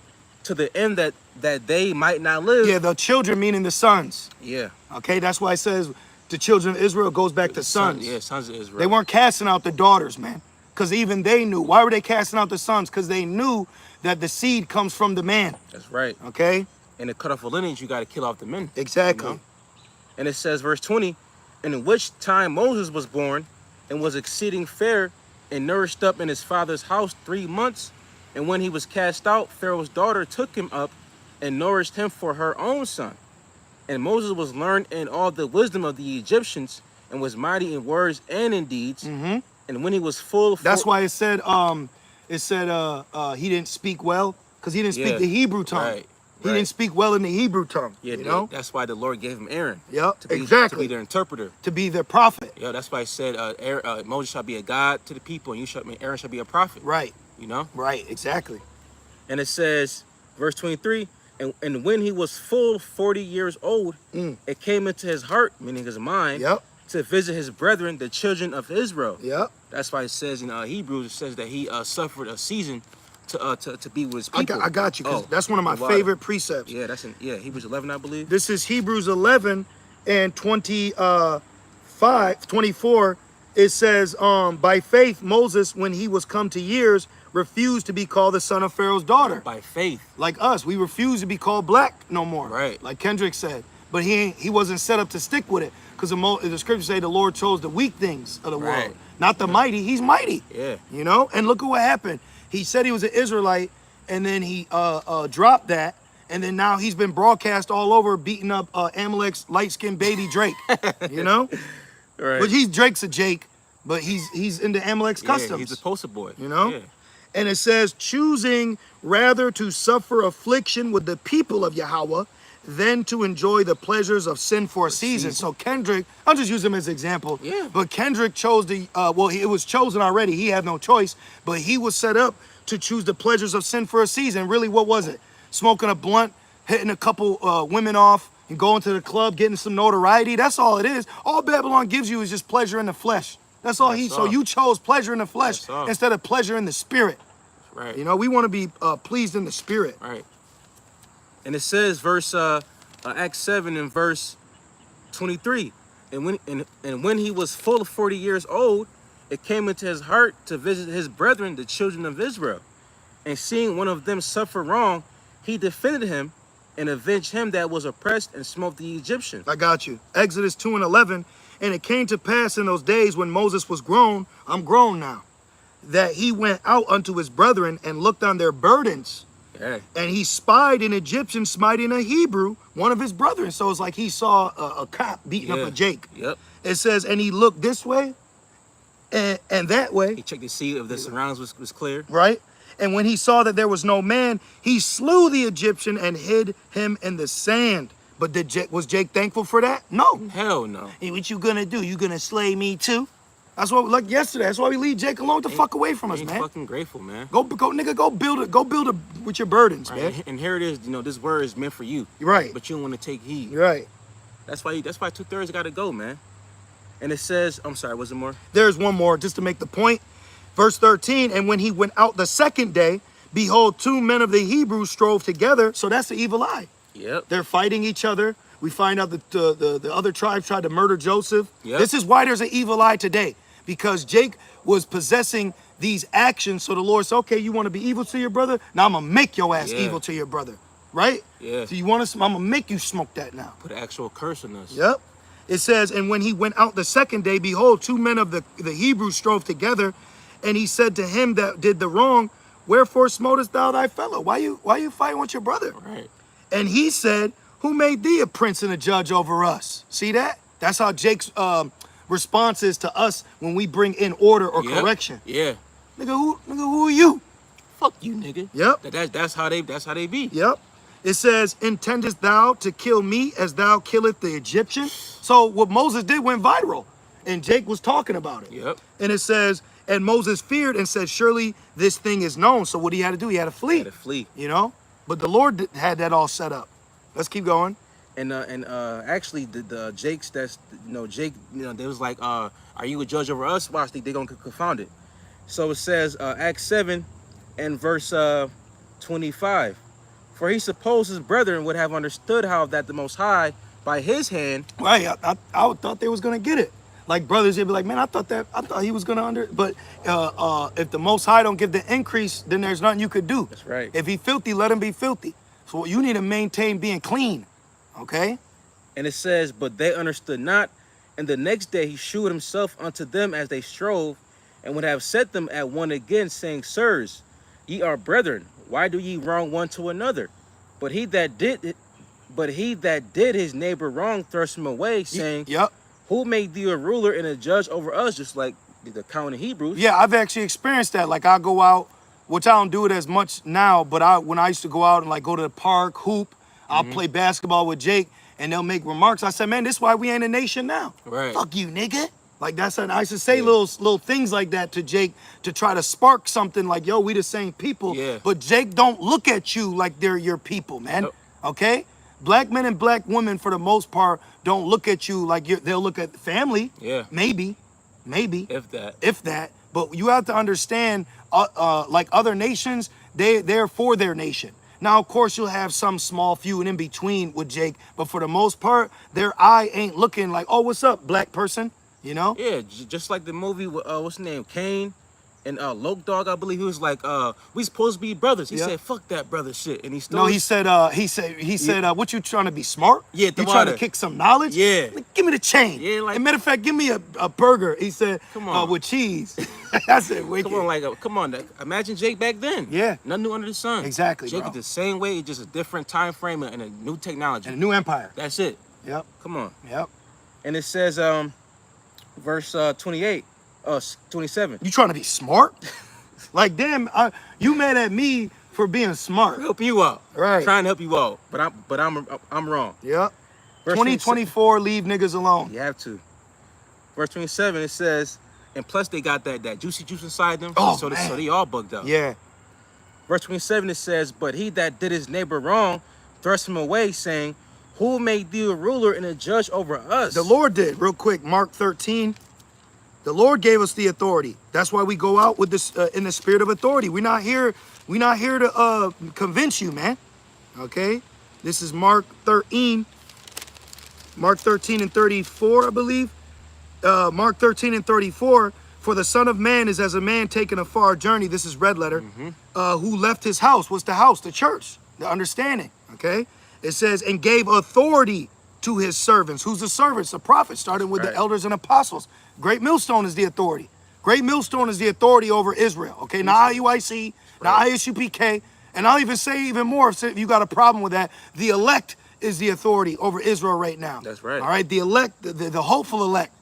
to the end that they might not live. Yeah, the children meaning the sons. Yeah. Okay, that's why it says the children of Israel goes back to sons. Yeah, sons of Israel. They weren't casting out the daughters, man. Because even they knew. Why were they casting out the sons? Because they knew that the seed comes from the man. That's right. Okay? And to cut off a lineage, you got to kill off the men. Exactly. You know? And it says, verse 20, in which time Moses was born and was exceeding fair and nourished up in his father's house 3 months. And when he was cast out, Pharaoh's daughter took him up and nourished him for her own son. And Moses was learned in all the wisdom of the Egyptians and was mighty in words and in deeds. And when he was full... That's why it said he didn't speak well, because he didn't speak the Hebrew tongue. Right. He didn't speak well in the Hebrew tongue. Yeah, you know? That's why the Lord gave him Aaron. Yep, to be, exactly. To be their interpreter. To be their prophet. Yeah, that's why it said Moses shall be a god to the people, and Aaron shall be a prophet. Right. You know? Right, exactly. And it says, verse 23, and when he was full 40 years old, it came into his heart, meaning his mind, to visit his brethren, the children of Israel. Yep. That's why it says in Hebrews, it says that he suffered a season to be with his people. I got you, because that's one of my favorite precepts. Yeah, that's in Hebrews 11, I believe. This is Hebrews 11 and 24. It says, by faith, Moses, when he was come to years, refused to be called the son of Pharaoh's daughter. By faith. Like us, we refuse to be called black no more. Right. Like Kendrick said. But he wasn't set up to stick with it. Because the scriptures say the Lord chose the weak things of the world. Not the mighty. He's mighty. Yeah. You know? And look at what happened. He said he was an Israelite, and then he dropped that. And then now he's been broadcast all over, beating up Amalek's light-skinned baby Drake. You know? Right. But Drake's a Jake, but he's into Amalek's customs. He's a poster boy. You know? Yeah. And it says, choosing rather to suffer affliction with the people of Yahweh than to enjoy the pleasures of sin for a season. So Kendrick, I'll just use him as an example. Yeah. But Kendrick chose it was chosen already. He had no choice, but he was set up to choose the pleasures of sin for a season. Really, what was it? Smoking a blunt, hitting a couple women off, and going to the club, getting some notoriety. That's all it is. All Babylon gives you is just pleasure in the flesh. That's all So you chose pleasure in the flesh instead of pleasure in the spirit. Right. You know, we want to be pleased in the spirit. Right. And it says, Acts 7 and verse 23, and when he was full of 40 years old, it came into his heart to visit his brethren, the children of Israel. And seeing one of them suffer wrong, he defended him and avenged him that was oppressed and smote the Egyptians. I got you. Exodus 2 and 11. And it came to pass in those days when Moses was grown, I'm grown now, that he went out unto his brethren and looked on their burdens. Yeah. And he spied an Egyptian smiting a Hebrew, one of his brethren. So it's like he saw a cop beating up a Jake. Yep. It says, and he looked this way and that way. He checked to see if the surroundings was clear. Right. And when he saw that there was no man, he slew the Egyptian and hid him in the sand. But was Jake thankful for that? No. Hell no. Hey, what you gonna do? You gonna slay me too? That's what, like yesterday. That's why we leave Jake alone to fuck away from us, man. Fucking grateful, man. Go, nigga, go build it with your burdens, man. And here it is. You know, this word is meant for you. Right. But you don't want to take heed. Right. That's why 2/3 got to go, man. And it says, I'm sorry, was there more? There's one more, just to make the point. Verse 13. And when he went out the second day, behold, two men of the Hebrews strove together. So that's the evil eye. Yep. They're fighting each other. We find out that the other tribes tried to murder Joseph. Yep. This is why there's an evil eye today, because Jake was possessing these actions. So the Lord said, okay, you want to be evil to your brother? Now I'm going to make your ass evil to your brother. Right? Yeah. So you want to, I'm going to make you smoke that now. Put an actual curse on us. Yep. It says, and when he went out the second day, behold, two men of the Hebrews strove together, and he said to him that did the wrong, wherefore smotest thou thy fellow? Why you fighting with your brother? Right. And he said, who made thee a prince and a judge over us? See that? That's how Jake's response is to us when we bring in order or correction. Yeah. Nigga, who are you? Fuck you, nigga. Yep. That's how they be. Yep. It says, intendest thou to kill me as thou killest the Egyptian? So what Moses did went viral, and Jake was talking about it. Yep. And it says, and Moses feared and said, surely this thing is known. So what he had to do, he had to flee. He had to flee. You know? But the Lord had that all set up. Let's keep going. And actually the Jakes Jake, they was like, are you a judge over us? Watch, they gonna confound it. So it says Acts 7 and verse 25. For he supposed his brethren would have understood how that the Most High by his hand. Right, I thought they was gonna get it. Like brothers, they'd be like, man, I thought he was gonna but if the Most High don't give the increase, then there's nothing you could do. That's right. If he filthy, let him be filthy. So you need to maintain being clean. Okay? And it says, but they understood not, and the next day he shewed himself unto them as they strove, and would have set them at one again, saying, sirs, ye are brethren, why do ye wrong one to another? But he that did his neighbor wrong thrust him away, saying, yep. Who made thee a ruler and a judge over us? Just like the account in Hebrews. Yeah, I've actually experienced that. Like I go out, which I don't do it as much now, but when I used to go out and like go to the park, hoop, I'll play basketball with Jake, and they'll make remarks. I said, man, this is why we ain't a nation now. Right. Fuck you, nigga. Like that's I used to say little things like that to Jake to try to spark something like, yo, we the same people. Yeah. But Jake don't look at you like they're your people, man. Nope. Okay? Black men and black women, for the most part, don't look at you like they'll look at family. Yeah. Maybe. If that. But you have to understand, like other nations, they're for their nation. Now, of course, you'll have some small few in between with Jake, but for the most part, their eye ain't looking like, oh, what's up, black person? You know? Yeah, just like the movie with what's his name, Kane and Loke Dog, I believe. He was like, we supposed to be brothers. He said, fuck that brother shit, and he still. No, he said, what you trying to be smart? Yeah, you trying to kick some knowledge? Yeah. Like, give me the chain. Yeah, like. As a matter of fact, give me a burger. He said, come on, with cheese. I said, wicked. Come on. Imagine Jake back then. Yeah. Nothing new under the sun. Exactly, Jake bro. is the same way, it's just a different time frame and a new technology. And a new empire. That's it. Yep. Come on. Yep. And it says, verse 27. You trying to be smart? Like, damn, you mad at me for being smart. Help you out. Right. Trying to help you out. But I'm wrong. Yep. Verse 2024, leave niggas alone. You have to. Verse 27, it says, and plus they got that juicy juice inside them. Oh, so man. they all bugged out. Yeah. Verse 27, it says, but he that did his neighbor wrong thrust him away, saying, who made thee a ruler and a judge over us? The Lord did. Real quick, Mark 13. The Lord gave us the authority. That's why we go out with this in the spirit of authority. We're not here to convince you, man. Okay? This is Mark 13. Mark 13 and 34, I believe. Mark 13 and 34. For the Son of Man is as a man taking a far journey. This is red letter. Who left his house. What's the house? The church. The understanding. Okay? It says, and gave authority to his servants. Who's the servants? The prophets, starting with the elders and apostles. Great Millstone is the authority. Great Millstone is the authority over Israel. Okay, not IUIC, not ISUPK, and I'll even say even more if you got a problem with that. The elect is the authority over Israel right now. That's right. All right, the elect, the hopeful elect.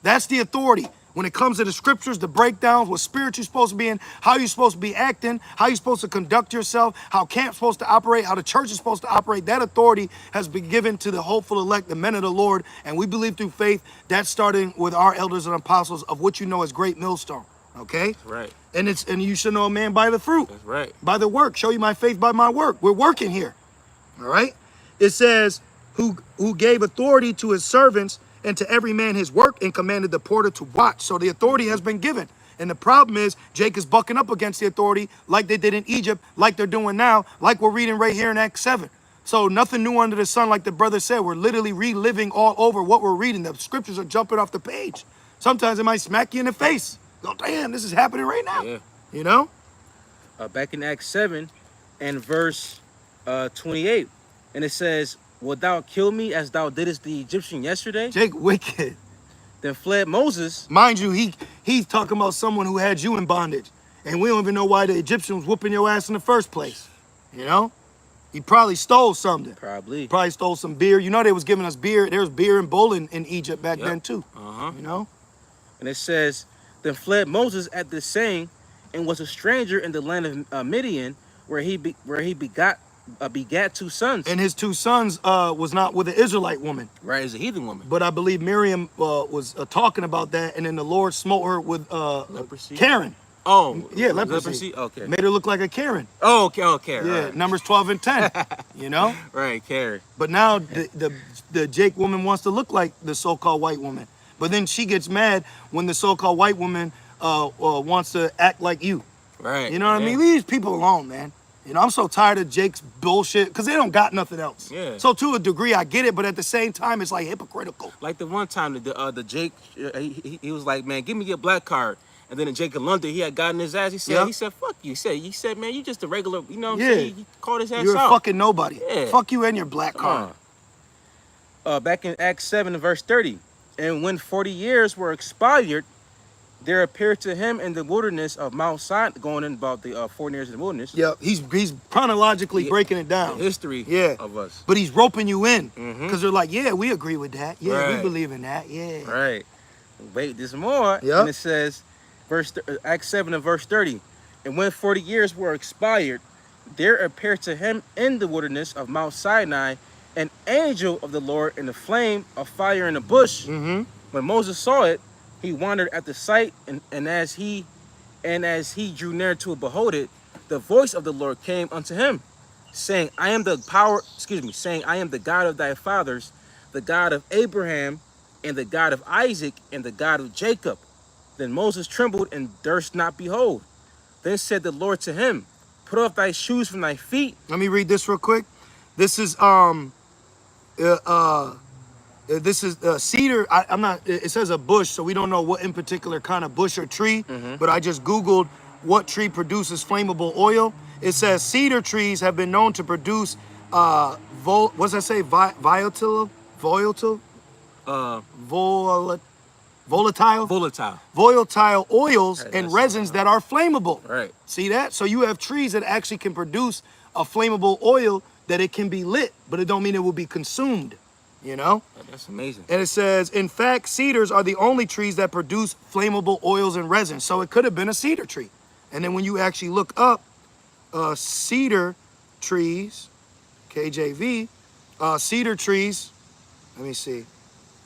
That's the authority. When it comes to the scriptures, the breakdowns, what spirit you're supposed to be in, how you're supposed to be acting, how you're supposed to conduct yourself, how camp's supposed to operate, how the church is supposed to operate, that authority has been given to the hopeful elect, the men of the Lord. And we believe through faith, that's starting with our elders and apostles of what you know as Great Millstone. Okay? That's right. And you should know a man by the fruit. That's right. By the work. Show you my faith by my work. We're working here. All right? It says, who gave authority to his servants and to every man his work, and commanded the porter to watch. So the authority has been given. And the problem is Jake is bucking up against the authority like they did in Egypt, like they're doing now, like we're reading right here in Acts 7. So nothing new under the sun, like the brother said. We're literally reliving all over what we're reading. The scriptures are jumping off the page. Sometimes it might smack you in the face. Go, damn, this is happening right now. Yeah. You know? Back in Acts 7 and verse 28. And it says, wilt thou kill me as thou didst the Egyptian yesterday? Jake wicked. Then fled Moses. Mind you, he's talking about someone who had you in bondage. And we don't even know why the Egyptian was whooping your ass in the first place. You know? He probably stole something. Probably. Probably stole some beer. You know they was giving us beer. There was beer and bowling in Egypt back then too. You know? And it says, then fled Moses at this saying, and was a stranger in the land of Midian, where he begat 2 sons. And his 2 sons was not with an Israelite woman. Right, as a heathen woman. But I believe Miriam was talking about that, and then the Lord smote her with leprosy. Karen. Oh, yeah, leprosy. Okay. Made her look like a Karen. Oh, okay, okay. Yeah, right. Numbers 12 and 10. You know? Right, Karen. But now the Jake woman wants to look like the so-called white woman. But then she gets mad when the so-called white woman wants to act like you. Right. You know what I mean? Leave these people alone, man. You know, I'm so tired of Jake's bullshit because they don't got nothing else. Yeah. So to a degree, I get it, but at the same time, it's like hypocritical. Like the one time the Jake, he was like, man, give me your black card. And then in Jake in London, he had gotten his ass. He said, fuck you. He said, man, you just a regular, you know what I'm saying? He called his ass You're out. a fucking nobody. Yeah. Fuck you and your black card. Back in Acts 7 and verse 30. And when 40 years were expired, there appeared to him in the wilderness of Mount Sinai, going in about the 40 years in the wilderness. Yeah, he's chronologically breaking it down. The history of us. But he's roping you in. Because they're like, yeah, we agree with that. Yeah, Right. we believe in that. Yeah. Right. Wait, there's more. Yep. And it says, Acts 7 and verse 30. And when 40 years were expired, there appeared to him in the wilderness of Mount Sinai an angel of the Lord in a flame of fire in a bush. When Moses saw it, he wondered at the sight, and as he drew near to behold it, the voice of the Lord came unto him, saying, I am the God of thy fathers, the God of Abraham, and the God of Isaac, and the God of Jacob. Then Moses trembled and durst not behold. Then said the Lord to him, put off thy shoes from thy feet. Let me read this real quick. This is cedar. I'm not. It says a bush, so we don't know what in particular kind of bush or tree. But I just Googled what tree produces flammable oil. It says cedar trees have been known to produce what's that say? Volatile oils and resins that are flammable. Right. See that? So you have trees that actually can produce a flammable oil that it can be lit, but it don't mean it will be consumed. You know? That's amazing. And it says, in fact, cedars are the only trees that produce flammable oils and resins. So it could have been a cedar tree. And then when you actually look up cedar trees, KJV, cedar trees, let me see.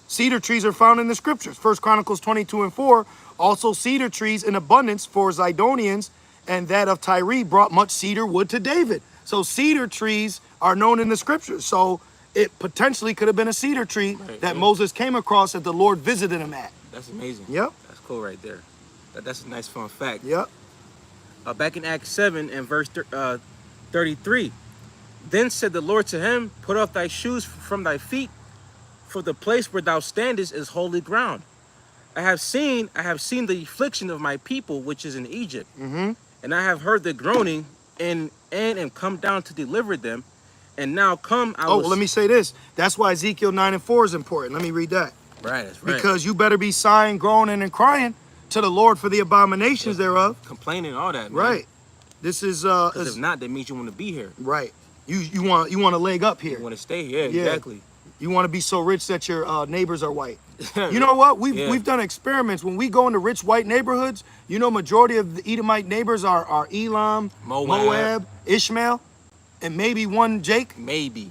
Cedar trees are found in the scriptures. 1 Chronicles 22 and 4. Also cedar trees in abundance for Zidonians, and that of Tyre brought much cedar wood to David. So cedar trees are known in the scriptures. So it potentially could have been a cedar tree that Moses came across that the Lord visited him at. That's amazing. Yep. That's cool right there. That's a nice fun fact. Yep. Back in Acts 7 and verse 33. Then said the Lord to him, put off thy shoes from thy feet, for the place where thou standest is holy ground. I have seen the affliction of my people, which is in Egypt. And I have heard the groaning, and am come down to deliver them. And now come, let me say this. That's why Ezekiel 9 and 4 is important. Let me read that. Right, that's right. Because you better be sighing, groaning, and crying to the Lord for the abominations thereof. Complaining, all that, man. Right. This is if not, that means you want to be here. Right. You want a leg up here. You want to stay here, exactly. You want to be so rich that your neighbors are white. You know what? We've done experiments. When we go into rich white neighborhoods, you know, majority of the Edomite neighbors are Elam, Moab, Ishmael, and maybe one Jake. Maybe.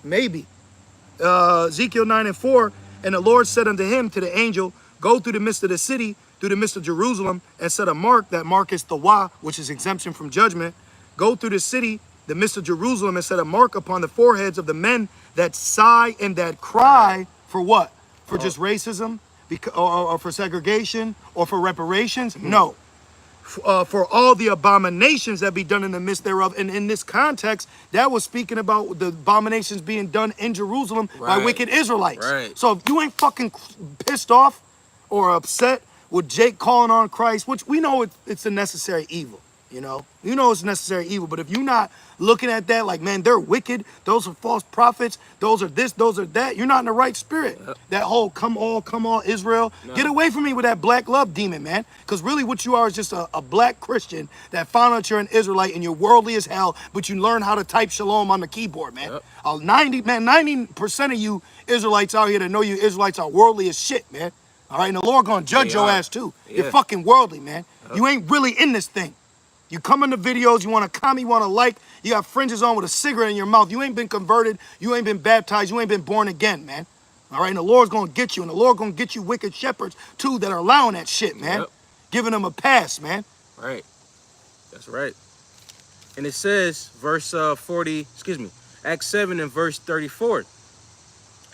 Ezekiel 9 and 4, and the Lord said unto him, to the angel, go through the midst of the city, through the midst of Jerusalem, and set a mark. That mark is the Wa, which is exemption from judgment. Go through the city, the midst of Jerusalem, and set a mark upon the foreheads of the men that sigh and that cry for what? For just racism, or for segregation, or for reparations? No. for all the abominations that be done in the midst thereof. And in this context, that was speaking about the abominations being done in Jerusalem by Right. wicked Israelites. Right. So if you ain't fucking pissed off or upset with Jake calling on Christ, which we know it's a necessary evil, you know it's necessary evil, but if you're not looking at that like, man, they're wicked, those are false prophets, those are this, those are that, you're not in the right spirit. Yep. That whole come all Israel, No. get away from me with that black love demon, man, because really what you are is just a black Christian that found out you're an Israelite and you're worldly as hell, but you learn how to type shalom on the keyboard, man. Yep. 90% of you Israelites out here that know you Israelites are worldly as shit, man. All right, and the Lord gonna judge They your are. ass too. You're Yeah. fucking worldly, man. You ain't really in this thing. You come in the videos, you want to comment, you want to like, you got fringes on with a cigarette in your mouth. You ain't been converted, you ain't been baptized, you ain't been born again, man. All right, and the Lord's gonna get you, and the Lord gonna get you wicked shepherds too that are allowing that shit, man. Yep. Giving them a pass, man. Right. That's right. And it says, Acts 7 and verse 34.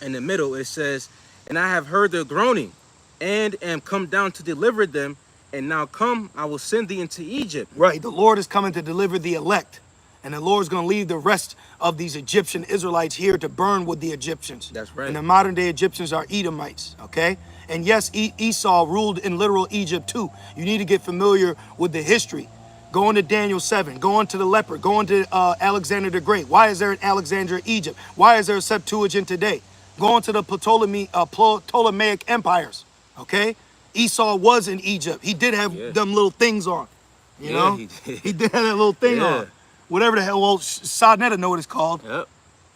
In the middle, it says, and I have heard their groaning, and am come down to deliver them, and now come, I will send thee into Egypt. Right, the Lord is coming to deliver the elect, and the Lord's gonna leave the rest of these Egyptian Israelites here to burn with the Egyptians. That's right. And the modern day Egyptians are Edomites, okay? And yes, Esau ruled in literal Egypt too. You need to get familiar with the history. Go into Daniel 7, go into the leopard, go into Alexander the Great. Why is there an Alexandria, Egypt? Why is there a Septuagint today? Go into the Ptolemaic empires, okay? Esau was in Egypt. He did have them little things on, you know? He did. He did have that little thing on. Whatever the hell, well, Sodnetta know what it's called, Yep.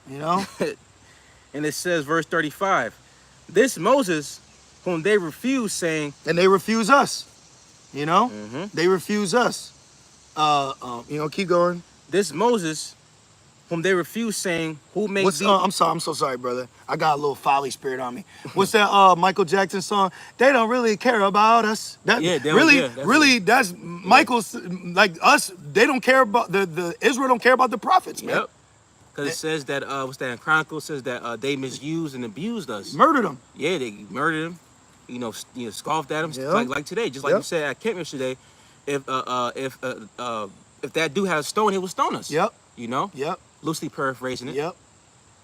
you know? And it says, verse 35, this Moses, whom they refused, saying, And they refuse us, you know? Mhm. They refuse us. Keep going. this Moses, whom they refused, saying, who made What's thee? I'm so sorry, brother. I got a little folly spirit on me. What's that Michael Jackson song? They don't really care about us. That Yeah, they don't- really, yeah, that's really, that's Michael's like us. They don't care about the Israel. Don't care about the prophets, man. Yep. Because it says that, what's that in Chronicles, says that they misused and abused us. Murdered them. Yeah, they murdered him. Scoffed at him. Yeah. Like today, just like Yep. you said at camp yesterday. If that dude had a stone, he would stone us. Yep. You know, Yep. loosely paraphrasing it. Yep.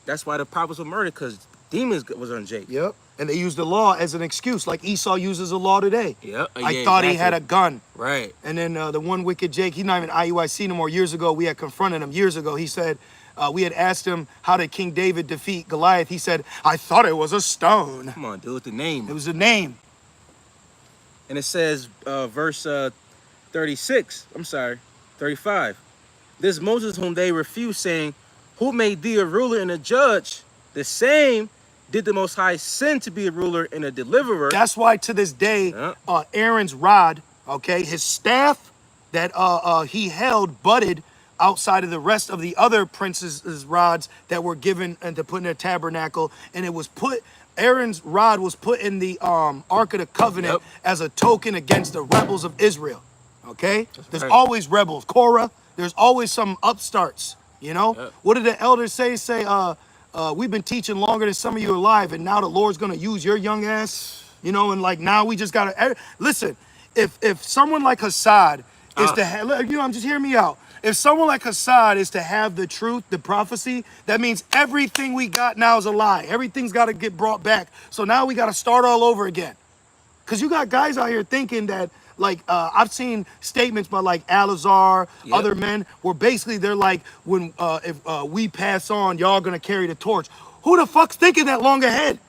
That's why the prophets were murdered, because demons was on Jake. Yep. And they used the law as an excuse, like Esau uses the law today. Yep. I thought he had a gun. Right. And then the one wicked Jake, he's not even IUIC no more. Years ago, we had confronted him. Years ago, he said, we had asked him, how did King David defeat Goliath? He said, I thought it was a stone. Come on, dude, the name. It was a name. And it says, verse 35. This Moses whom they refused, saying, who made thee a ruler and a judge? The same did the Most High send to be a ruler and a deliverer. That's why to this day, Aaron's rod, okay, his staff that he held budded outside of the rest of the other princes' rods that were given and to put in their tabernacle. And it was put, Aaron's rod was put in the Ark of the Covenant as a token against the rebels of Israel. Okay? There's always rebels. Korah, there's always some upstarts, you know? What did the elders say? We've been teaching longer than some of you are alive, and now the Lord's gonna use your young ass, you know, and like now we just gotta listen. If someone like Hassad is to have, just hear me out. If someone like Hassad is to have the truth, the prophecy, that means everything we got now is a lie. Everything's got to get brought back. So now we got to start all over again. Because you got guys out here thinking that, like, I've seen statements by like Alazar, other men, where basically they're like, when if we pass on, y'all gonna carry the torch. Who the fuck's thinking that long ahead?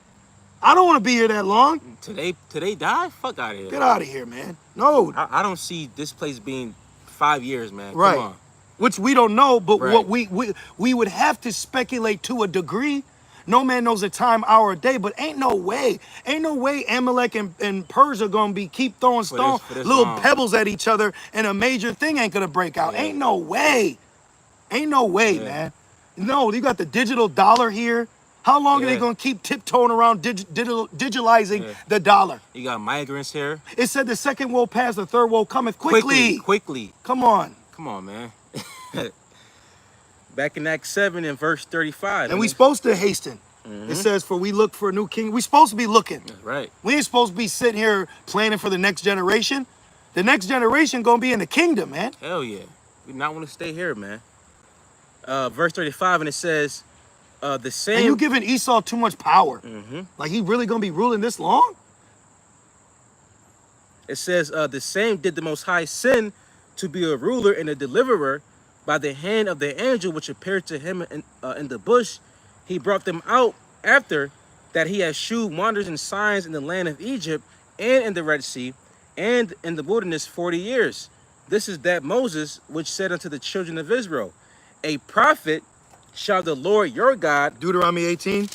I don't want to be here that long. Today die? Fuck out of here. Get out of here, man. No. I don't see this place being 5 years, man. Right. Come on. Which we don't know, but what we would have to speculate to a degree. No man knows a time, hour, a day, but ain't no way Amalek and Persia gonna keep throwing little pebbles at each other and a major thing ain't gonna break out. Ain't no way, man. No, you got the digital dollar here. How long are they gonna keep tiptoeing around digitalizing the dollar? You got migrants here. It said the second woe passed, the third woe cometh quickly. Come on, man. Back in Acts 7 and verse 35. And we supposed to hasten. It says, for we look for a new king. We supposed to be looking. That's right. We ain't supposed to be sitting here planning for the next generation. The next generation gonna be in the kingdom, man. Hell yeah. We not want to stay here, man. Verse 35, and it says, the same. And you giving Esau too much power. Like he really gonna be ruling this long? It says, the same did the Most High send to be a ruler and a deliverer by the hand of the angel which appeared to him in the bush. He brought them out after that he had shewed wonders and signs in the land of Egypt and in the Red Sea and in the wilderness 40 years. This is that Moses which said unto the children of Israel, a prophet shall the Lord your God. Deuteronomy 18.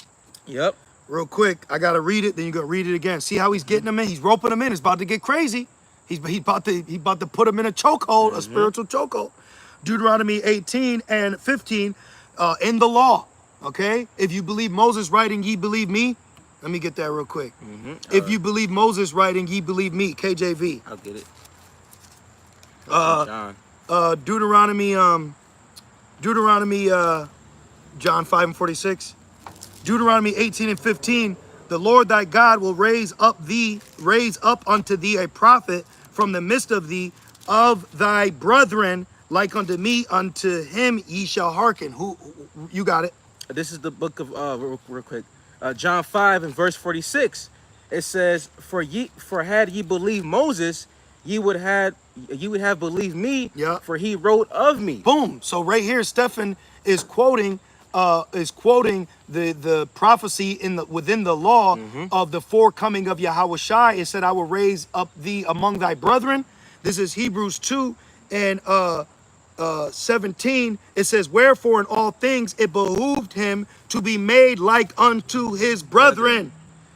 Yep. Real quick, I gotta read it, then you gotta read it again. See how he's getting them in? He's roping them in. It's about to get crazy. He's about to put them in a chokehold, a spiritual chokehold. Deuteronomy 18 and 15, in the law. Okay? If you believe Moses writing, ye believe me. Let me get that real quick. If you believe Moses writing, ye believe me. KJV. I'll get it. Deuteronomy, John 5 and 46. Deuteronomy 18 and 15. The Lord thy God will raise up unto thee a prophet from the midst of thee, of thy brethren, like unto me, unto him ye shall hearken. Who you got it? This is the book of real quick. John 5 and verse 46. It says, for had ye believed Moses, ye would have believed me, for he wrote of me. Boom. So right here, Stephen is quoting the prophecy within the law of the forecoming of Yahushua. It said, I will raise up thee among thy brethren. This is Hebrews 2 and 17. It says, wherefore in all things it behooved him to be made like unto his brethren,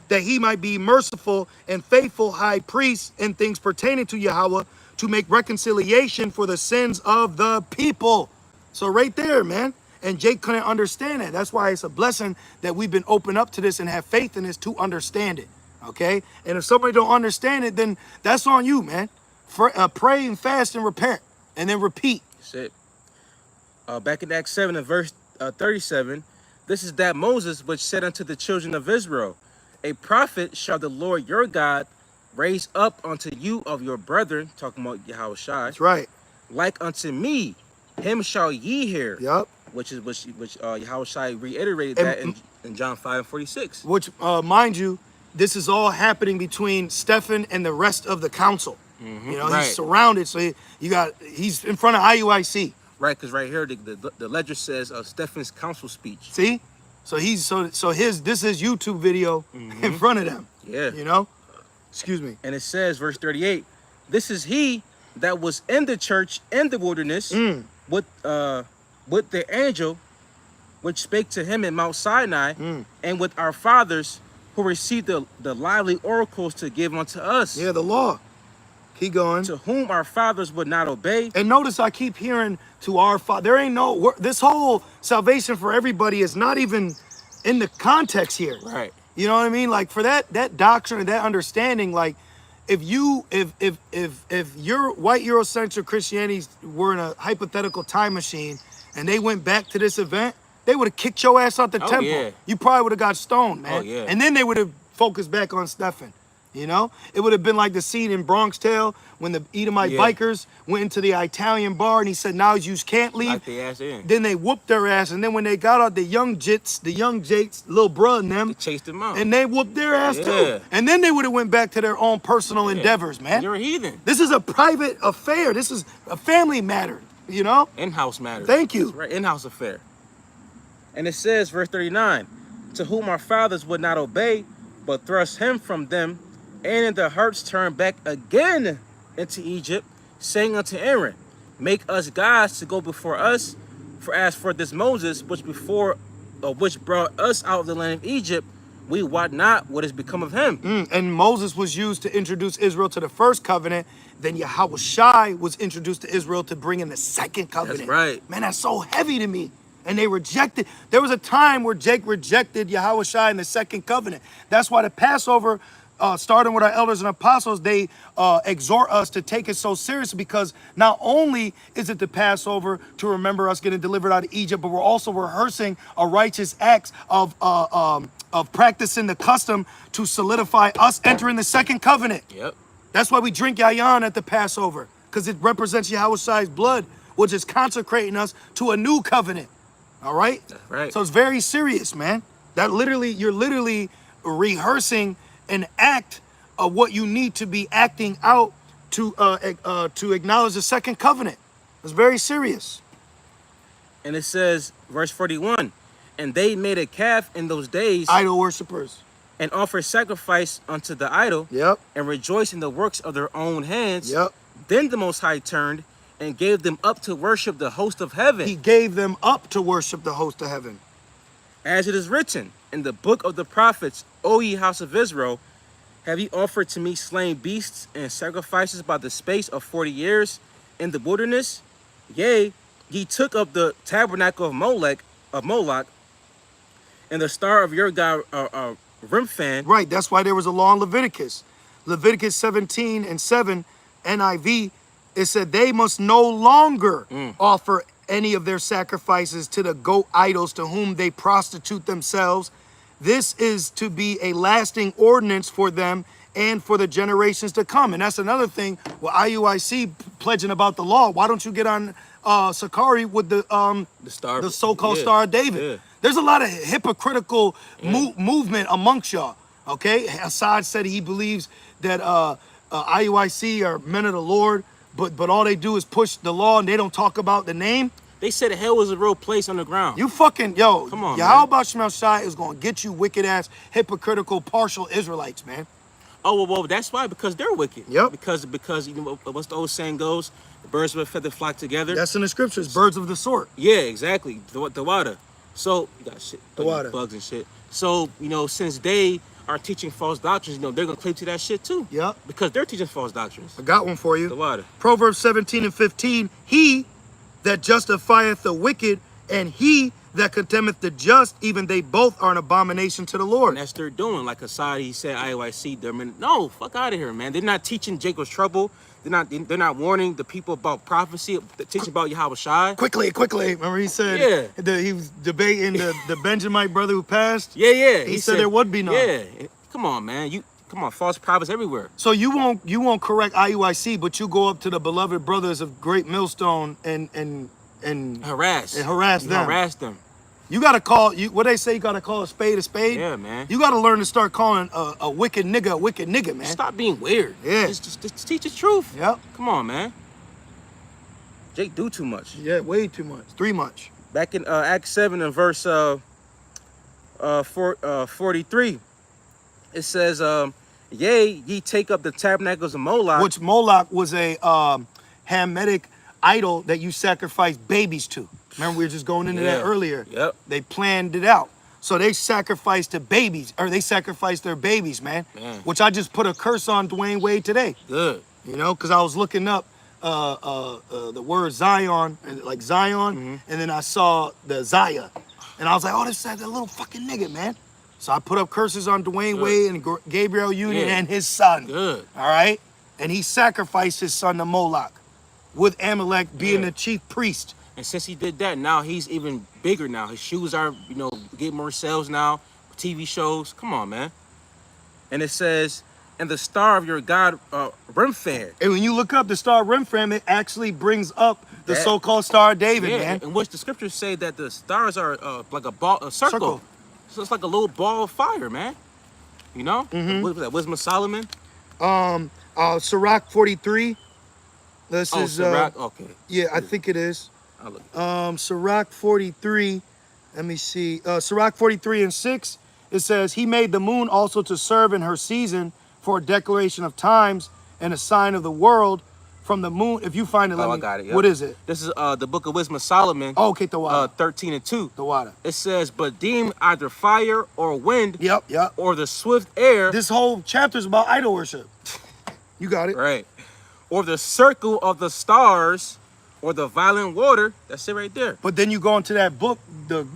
that he might be merciful and faithful high priest in things pertaining to Yahweh, to make reconciliation for the sins of the people. So right there, man. And Jake couldn't understand it. That's why it's a blessing that we've been open up to this and have faith in this to understand it. Okay? And if somebody don't understand it, then that's on you, man. Pray and fast and repent. And then repeat. That's it. Back in Acts 7 and verse 37, this is that Moses which said unto the children of Israel, a prophet shall the Lord your God raise up unto you of your brethren, talking about Yahushua. That's right. Like unto me, him shall ye hear. Yep. Which Yahushua reiterated that in John 5 and 46. Which, mind you, this is all happening between Stephen and the rest of the council. You know, he's surrounded, so he's in front of IUIC. Right, because right here the ledger says Stephen's council speech. See, so this is YouTube video in front of them. Yeah, you know. Excuse me. And it says, verse 38, this is he that was in the church in the wilderness with the angel which spake to him in Mount Sinai, and with our fathers who received the lively oracles to give unto us. Yeah, the law. Keep going. To whom our fathers would not obey. And notice I keep hearing to our father. There ain't no, this whole salvation for everybody is not even in the context here. Right. You know what I mean? Like for that doctrine and that understanding, like if your white Eurocentric Christianity were in a hypothetical time machine and they went back to this event, they would have kicked your ass out the temple. Yeah. You probably would have got stoned, man. Oh, yeah. And then they would have focused back on Stephen. You know, it would have been like the scene in Bronx Tale when the Edomite bikers went into the Italian bar and he said, now you can't leave. Locked their ass in. Then they whooped their ass. And then when they got out, the young Jakes, little bruh and them, they chased them out. And they whooped their ass too. And then they would have went back to their own personal endeavors, man. You're a heathen. This is a private affair. This is a family matter, you know? In-house matter. Thank you. That's right, in-house affair. And it says, verse 39, to whom our fathers would not obey, but thrust him from them, and in their hearts turned back again into Egypt, saying unto Aaron, make us gods to go before us. For as for this Moses, which brought us out of the land of Egypt, we wot not what has become of him. And Moses was used to introduce Israel to the first covenant. Then Yahushua was introduced to Israel to bring in the second covenant. That's right. Man, that's so heavy to me. And they rejected. There was a time where Jake rejected Yahushua in the second covenant. That's why the Passover, starting with our elders and apostles, they exhort us to take it so seriously, because not only is it the Passover to remember us getting delivered out of Egypt, but we're also rehearsing a righteous acts of practicing the custom to solidify us entering the second covenant. Yep. That's why we drink yayan at the Passover, because it represents Yahweh's blood, which is consecrating us to a new covenant. All right? That's right. So it's very serious, man. That literally, you're literally rehearsing an act of what you need to be acting out to acknowledge the second covenant. It's very serious. And it says, verse 41, and they made a calf in those days Idol worshippers. and offered sacrifice unto the idol Yep. and rejoiced in the works of their own hands. Yep. Then the Most High turned and gave them up to worship the host of heaven. He gave them up to worship the host of heaven. As it is written in the book of the prophets, O ye house of Israel, have ye offered to me slain beasts and sacrifices by the space of 40 years in the wilderness? Yea, ye took up the tabernacle of Moloch, and the star of your god Remphan. Right, that's why there was a law in Leviticus. Leviticus 17 and 7, NIV, it said they must no longer offer any of their sacrifices to the goat idols to whom they prostitute themselves. This is to be a lasting ordinance for them and for the generations to come. And that's another thing with IUIC pledging about the law. Why don't you get on Sakari with the so-called Star of David? Yeah. There's a lot of hypocritical movement amongst y'all. Okay, Assad said he believes that IUIC are men of the Lord, but all they do is push the law and they don't talk about the name. They said hell was a real place on the ground. You fucking, yo, come on, Yahweh Shemel Shai is going to get you wicked ass, hypocritical, partial Israelites, man. Oh, well, that's why, because they're wicked. Yep. Because you know, what's the old saying goes, the birds of a feather flock together. That's in the scriptures, birds of the sort. Yeah, exactly, the water. So, you got shit, The water. bugs and shit. So, you know, since they are teaching false doctrines, you know, they're going to cleave to that shit too. Yep. Because they're teaching false doctrines. I got one for you. The water. Proverbs 17 and 15, he that justifieth the wicked and he that condemneth the just, even they both are an abomination to the Lord. And that's what they're doing. Like Assad, he said, IOIC, they're no, fuck out of here, man. They're not teaching Jacob's trouble. They're not warning the people about prophecy. They're teaching about Yahweh Shai. Quickly. Remember he said he was debating the Benjamite brother who passed? Yeah. He said there would be none. Yeah. Come on, man. Come on, false prophets everywhere. So you won't correct IUIC, but you go up to the beloved brothers of Great Millstone and harass them. Harass them. You gotta call what they say. You gotta call a spade a spade. Yeah, man. You gotta learn to start calling a wicked nigga, man. Stop being weird. Yeah. Just teach the truth. Yep. Come on, man. Jake do too much. Yeah, way too much. Too much. Back in Acts 7 and verse 43, it says, "Yea, ye take up the tabernacles of Moloch." Which Moloch was a Hamitic idol that you sacrifice babies to. Remember, we were just going into that earlier. Yep. They planned it out. So they sacrificed to babies, or they sacrificed their babies, man. Which I just put a curse on Dwayne Wade today. Good. You know, because I was looking up the word Zion, like Zion, and then I saw the Zaya. And I was like, oh, this is a little fucking nigga, man. So I put up curses on Dwayne Wade and Gabriel Union and his son. Good. All right? And he sacrificed his son to Moloch, with Amalek being the chief priest. And since he did that, now he's even bigger now. His shoes are, you know, get more sales now. TV shows. Come on, man. And it says, and the star of your God, Remphan. And when you look up the star Remphan, it actually brings up the so-called Star of David, man. In which the scriptures say that the stars are like a circle. So it's like a little ball of fire, man. You know? What was that? Wisdom of Solomon? Sirach 43. This is Sirach? Okay. Yeah, I think it is. Sirach 43. Let me see. Sirach 43 and 6. It says, he made the moon also to serve in her season for a declaration of times and a sign of the world from the moon. If you find it, I got it. Yep. What is it? This is the book of Wisdom of Solomon. Oh, okay, the water. 13 and 2. The water. It says, but deem either fire or wind. Yep. Or the swift air. This whole chapter is about idol worship. You got it. Right. Or the circle of the stars, or the violent water. That's it right there. But then you go into that book, the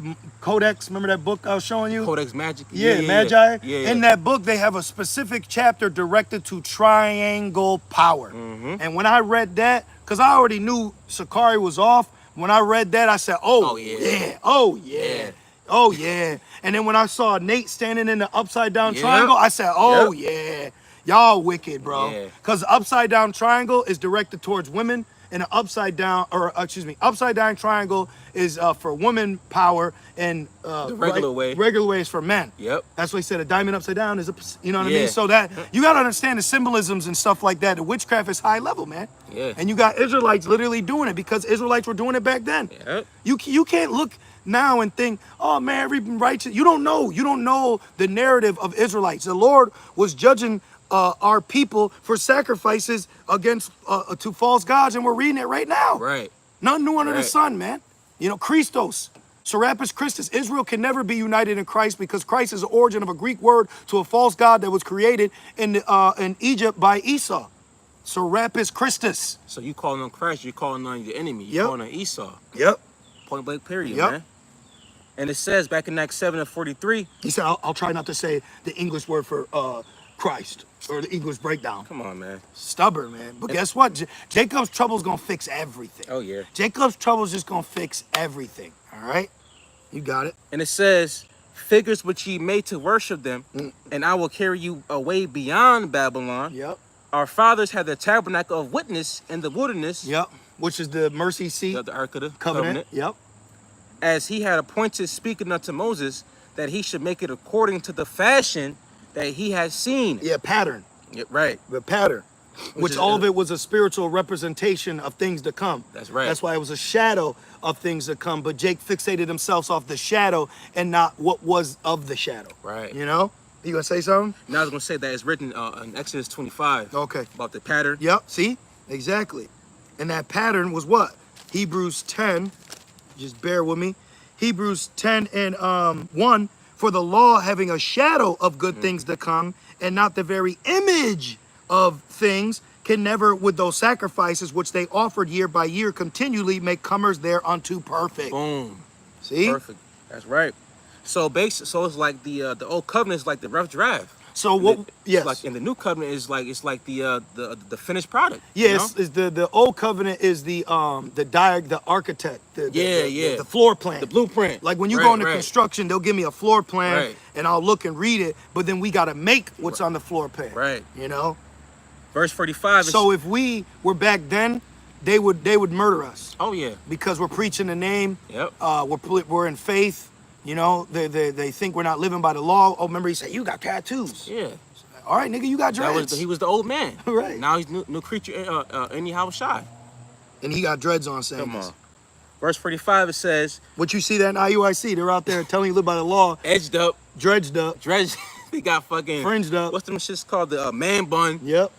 Codex. Remember that book I was showing you? Codex Magic. Yeah, Magi. Yeah. In that book, they have a specific chapter directed to triangle power. And when I read that, because I already knew Sakari was off, when I read that, I said, oh yeah. And then when I saw Nate standing in the upside down triangle, I said, oh yeah. Y'all wicked, bro. Yeah. Because the upside down triangle is directed towards women, and the upside down triangle is for woman power, and The regular way. regular way is for men. Yep. That's why he said a diamond upside down is you know what I Yeah. mean? So that you gotta understand the symbolisms and stuff like that. The witchcraft is high level, man. Yeah. And you got Israelites literally doing it because Israelites were doing it back then. Yep. You can't look now and think, oh man, every righteous. You don't know the narrative of Israelites. The Lord was judging our people for sacrifices against to false gods, and we're reading it right now. Right. Nothing new under the Right. sun, man. You know, Christos, Serapis Christus. Israel can never be united in Christ because Christ is the origin of a Greek word to a false god that was created in Egypt by Esau. Serapis Christus. So you calling on Christ, you're calling on your enemy. You're Yep. calling on Esau. Yep. Point blank period, Yep. man. And it says back in Acts 7:43. He said, I'll try not to say the English word for Christ or the English breakdown. Come on, man. Stubborn, man. But guess what? Jacob's trouble's gonna fix everything. Oh, yeah. Jacob's trouble's just gonna fix everything. All right? You got it. And it says, figures which ye made to worship them, and I will carry you away beyond Babylon. Yep. Our fathers had the tabernacle of witness in the wilderness, Yep. Which is the mercy seat the Ark of the covenant. Yep. as he had appointed, speaking unto Moses, that he should make it according to the fashion that he had seen. Yeah, pattern. Yeah, right. The pattern. Which is- all of it was a spiritual representation of things to come. That's right. That's why it was a shadow of things to come. But Jake fixated himself off the shadow and not what was of the shadow. Right. You know? You gonna say something? Now I was going to say that it's written in Exodus 25 Okay. about the pattern. Yep. See? Exactly. And that pattern was what? Hebrews 10. Just bear with me. Hebrews 10 and 1. For the law having a shadow of good things to come, and not the very image of things, can never, with those sacrifices which they offered year by year, continually make comers thereunto perfect. Boom. See? Perfect. That's right. So so it's like the old covenant is like the rough draft. So what? It's Yes. Like in the new covenant is like it's like the finished product. Yes, You is the old covenant is the architect, the floor plan, the blueprint. Like when you Right, go into right. construction, they'll give me a floor plan, Right. and I'll look and read it. But then we gotta make what's on the floor plan, Right. You know. Verse 45. So if we were back then, they would murder us Oh yeah. because we're preaching the name. Yep. We're in faith. You know, they think we're not living by the law. Oh, remember he said you got tattoos. Yeah. All right, nigga, you got dreads. He was the old man. Right. Now he's new creature. Anyhow shy. And he got dreads on. Saying Come this. on. Verse 45 it says, What you see that in IUIC? They're out there telling you live by the law, edged up, dredged up, dredged. They got fucking fringed up. What's them shits called? The man bun. Yep.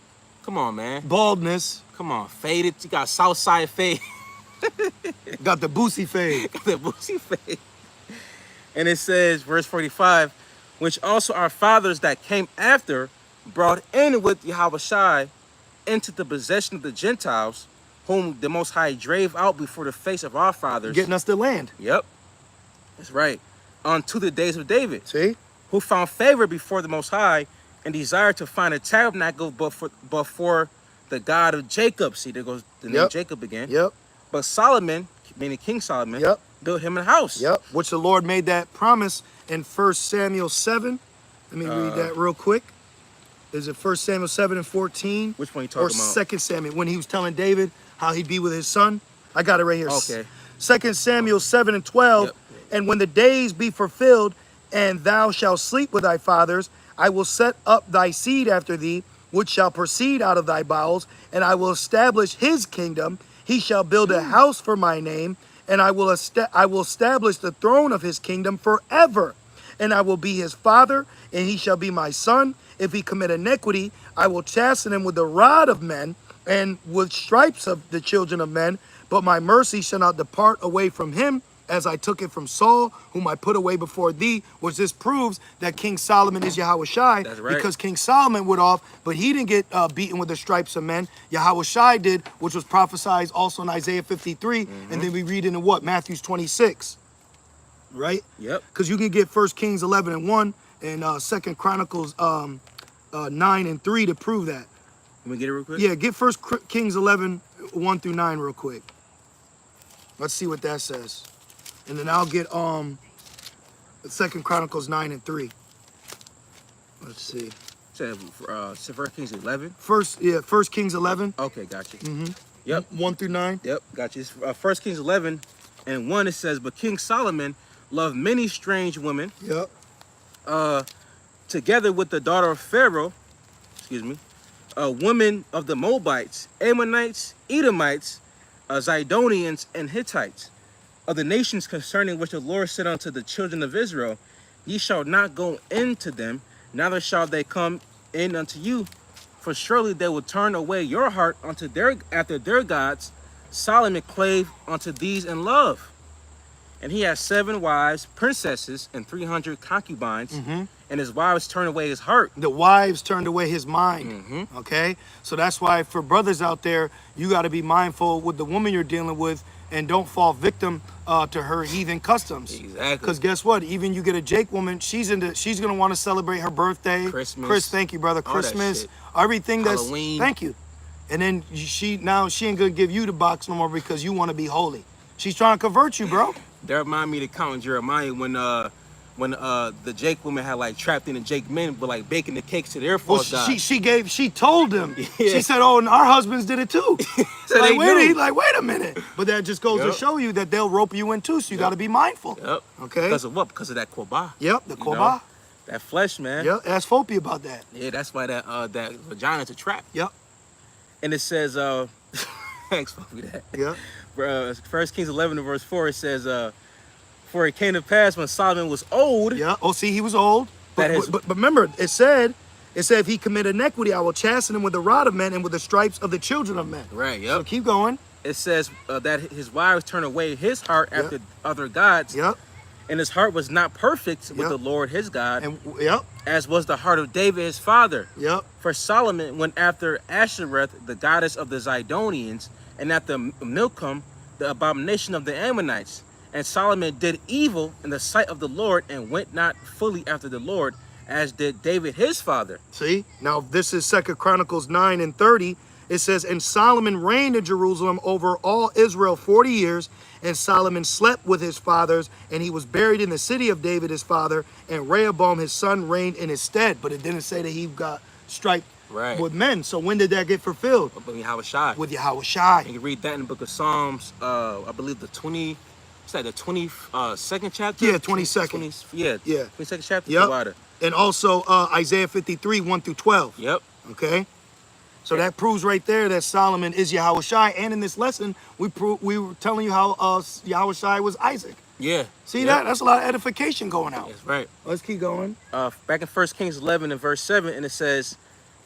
Come on, man. Baldness. Come on, faded. You got south side fade. Got the boosie fade. The boosie fade. And it says, verse 45, which also our fathers that came after brought in with Yahushua into the possession of the Gentiles, whom the Most High drave out before the face of our fathers. Getting us the land. Yep. That's right. Unto the days of David, See? who found favor before the Most High and desired to find a tabernacle but for the God of Jacob. See, there goes the name Yep. Jacob again. Yep. But Solomon, meaning King Solomon, Yep. built him a house. Yep. Which the Lord made that promise in 1 Samuel 7. Let me read that real quick. Is it 1 Samuel 7 and 14? Which one you Or talking about? 2 Samuel, when he was telling David how he'd be with his son? I got it right here. Okay. 2 Samuel 7 and 12. Yep. And when the days be fulfilled, and thou shalt sleep with thy fathers, I will set up thy seed after thee, which shall proceed out of thy bowels, and I will establish his kingdom. He shall build a house for my name, and I will establish the throne of his kingdom forever. And I will be his father, and he shall be my son. If he commit iniquity, I will chasten him with the rod of men, and with stripes of the children of men. But my mercy shall not depart away from him, as I took it from Saul, whom I put away before thee. Which this proves that King Solomon is Yahushai. That's right. Because King Solomon went off, but he didn't get beaten with the stripes of men. Yahushai did, which was prophesied also in Isaiah 53. And then we read into what? Matthew 26. Right? Yep. Because you can get 1 Kings 11 and 1 and 2 Chronicles 9 and 3 to prove that. Let me get it real quick. Yeah, get 1 Kings 11, 1 through 9 real quick. Let's see what that says. And then I'll get 2 Chronicles 9 and 3. Let's see. Said First Kings 11. First Kings 11. Okay, gotcha. Mm-hmm. Yep. 1 through 9. Yep, gotcha. It's, First Kings 11 and 1. It says, but King Solomon loved many strange women. Yep. Together with the daughter of Pharaoh, women of the Moabites, Ammonites, Edomites, Zidonians, and Hittites, of the nations concerning which the Lord said unto the children of Israel, ye shall not go into them, neither shall they come in unto you, for surely they will turn away your heart unto after their gods. Solomon clave unto these in love. And he had 7 wives, princesses, and 300 concubines, and his wives turned away his heart. The wives turned away his mind. Okay, so that's why for brothers out there, you got to be mindful with the woman you're dealing with, and don't fall victim to her heathen customs. Exactly. Because guess what? Even you get a Jake woman, she's gonna want to celebrate her birthday, Christmas. Thank you, brother. All that Christmas, shit. Everything that's Halloween. Thank you. And then she ain't gonna give you the box no more because you want to be holy. She's trying to convert you, bro. That remind me to count in Jeremiah when the Jake women had like trapped in the Jake men, but like baking the cakes to their false gods. She told them. Yeah. She said, "Oh, and our husbands did it too." So like, they wait, knew. wait a minute. But that just goes to show you that they'll rope you in too. So you got to be mindful. Yep. Okay. Because of what? Because of that koba. Yep. The You koba. know? That flesh, man. Yep. Ask Fopi about that. Yeah, that's why that vagina's a trap. Yep. And it says, thanks Fopi that. Yep. First Kings 11 and verse 4, it says, for it came to pass when Solomon was old. Yeah. Oh, see, he was old. But remember, it said if he commit iniquity, I will chasten him with the rod of men and with the stripes of the children of men. Right. Yep. So keep going. It says that his wives turned away his heart after other gods. Yep. And his heart was not perfect with the Lord his God. And yep. As was the heart of David his father. Yep. For Solomon went after Ashereth, the goddess of the Zidonians, and after Milcom, the abomination of the Ammonites. And Solomon did evil in the sight of the Lord and went not fully after the Lord, as did David his father. See? Now this is 2 Chronicles 9 and 30. It says, and Solomon reigned in Jerusalem over all Israel 40 years, and Solomon slept with his fathers, and he was buried in the city of David his father, and Rehoboam his son reigned in his stead. But it didn't say that he got striped with men. So when did that get fulfilled? With Yahushai. With Yahushai. You can read that in the book of Psalms, I believe the 22nd chapter? Yeah, 22nd. Yeah. 22nd chapter. Yep. And also Isaiah 53, 1 through 12. Yep. Okay. So that proves right there that Solomon is Yahushai. And in this lesson, we were telling you how Yahushai was Isaac. Yeah. See that? That's a lot of edification going out. That's right. Let's keep going. Back in 1 Kings 11 and verse 7, and it says,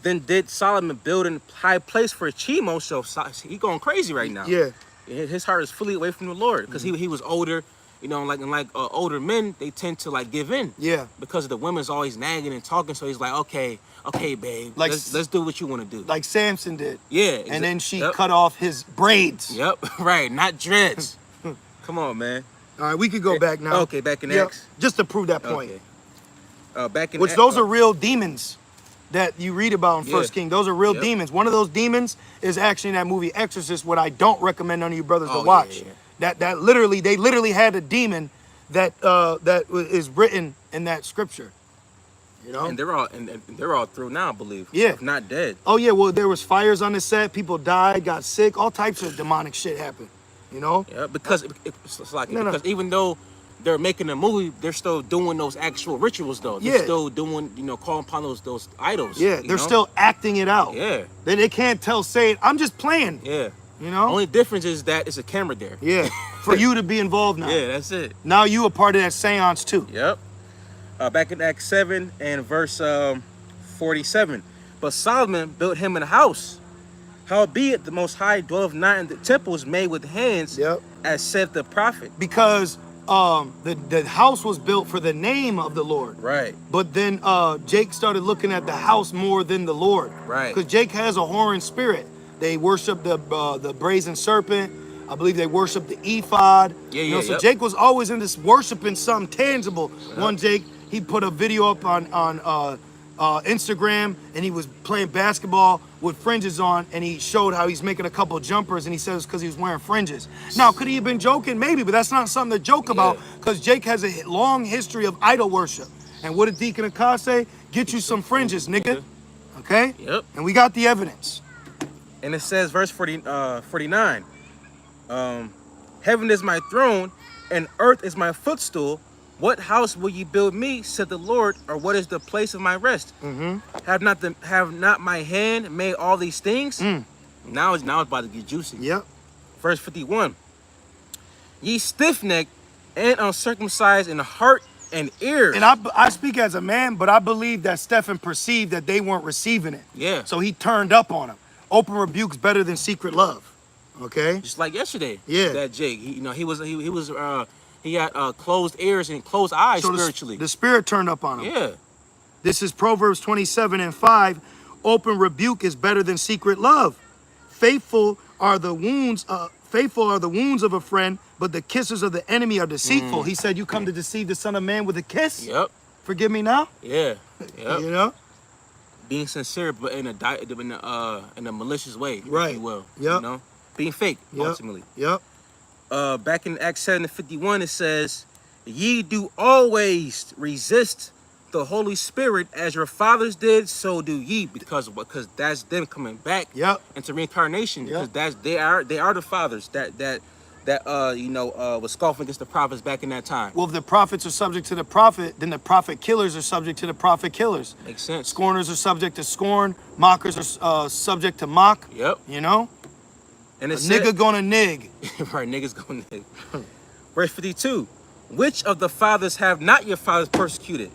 then did Solomon build a high place for Chemo. So he going crazy right now. Yeah. His heart is fully away from the Lord because he was older. You know, like older men, they tend to like give in. Yeah. Because the women's always nagging and talking. So he's like, okay, babe, like, let's do what you want to do. Like Samson did. Yeah. And then she cut off his braids. Yep. Right. Not dreads. Come on, man. All right, we could go back now. Okay, back in Acts. Just to prove that point. Okay. Back in those are real demons that you read about in First King. Those are real demons. One of those demons is actually in that movie Exorcist, what I don't recommend none of you brothers to watch. They literally had a demon that is written in that scripture. You know? And they're all through now, I believe. Yeah. If not dead. Oh yeah, well there was fires on the set, people died, got sick, all types of demonic shit happened. You know? Yeah, because it's like because even though they're making a movie, they're still doing those actual rituals though. They're still doing, calling upon those idols. Yeah, they're still acting it out. Yeah. They can't say, I'm just playing. Yeah. You know? Only difference is that it's a camera there. Yeah. For you to be involved now. Yeah, that's it. Now you a part of that seance too. Yep. Back in Acts 7 and verse 47. But Solomon built him a house. Howbeit the Most High dwelleth not in the temples made with hands, as said the prophet. Because the house was built for the name of the Lord. Right. But then Jake started looking at the house more than the Lord. Right. Because Jake has a whoring spirit. They worship the brazen serpent. I believe they worship the ephod. So Jake was always in this worshiping something tangible. One Jake, he put a video up on Instagram, and he was playing basketball with fringes on, and he showed how he's making a couple jumpers, and he says because he was wearing fringes. Now, could he have been joking? Maybe, but that's not something to joke about, because Jake has a long history of idol worship. And what did Deacon Akase say? Get you some fringes, nigga. Okay? Yep. And we got the evidence. And it says, verse 49, heaven is my throne, and earth is my footstool. What house will ye build me, said the Lord, or what is the place of my rest? Mm-hmm. Have not my hand made all these things? Now it's about to get juicy. Yep. Verse 51, ye stiff-necked and uncircumcised in heart and ears. And I speak as a man, but I believe that Stephen perceived that they weren't receiving it. Yeah. So he turned up on them. Open rebuke's better than secret love. Okay? Just like yesterday. Yeah. That Jake, he had closed ears and closed eyes So spiritually. the spirit turned up on him. Yeah. This is Proverbs 27:5. Open rebuke is better than secret love. Faithful are the wounds of a friend, but the kisses of the enemy are deceitful. He said, you come to deceive the Son of Man with a kiss? Yep. Forgive me now? Yeah. Yep. You know? Being sincere, but in a malicious way, Right. if you will. Yep. You know? Being fake, Yep. ultimately. Yep. Back in Acts 7:51, it says, ye do always resist the Holy Spirit as your fathers did, so do ye, because that's them coming back Yep. into reincarnation. Yep. Because they are the fathers that was scoffing against the prophets back in that time. Well, if the prophets are subject to the prophet, then the prophet killers are subject to the prophet killers. Makes sense. Scorners are subject to scorn. Mockers are subject to mock. Yep. You know? And A it's nigga gonna nig. right, niggas going to verse 52. Which of the fathers have not your fathers persecuted?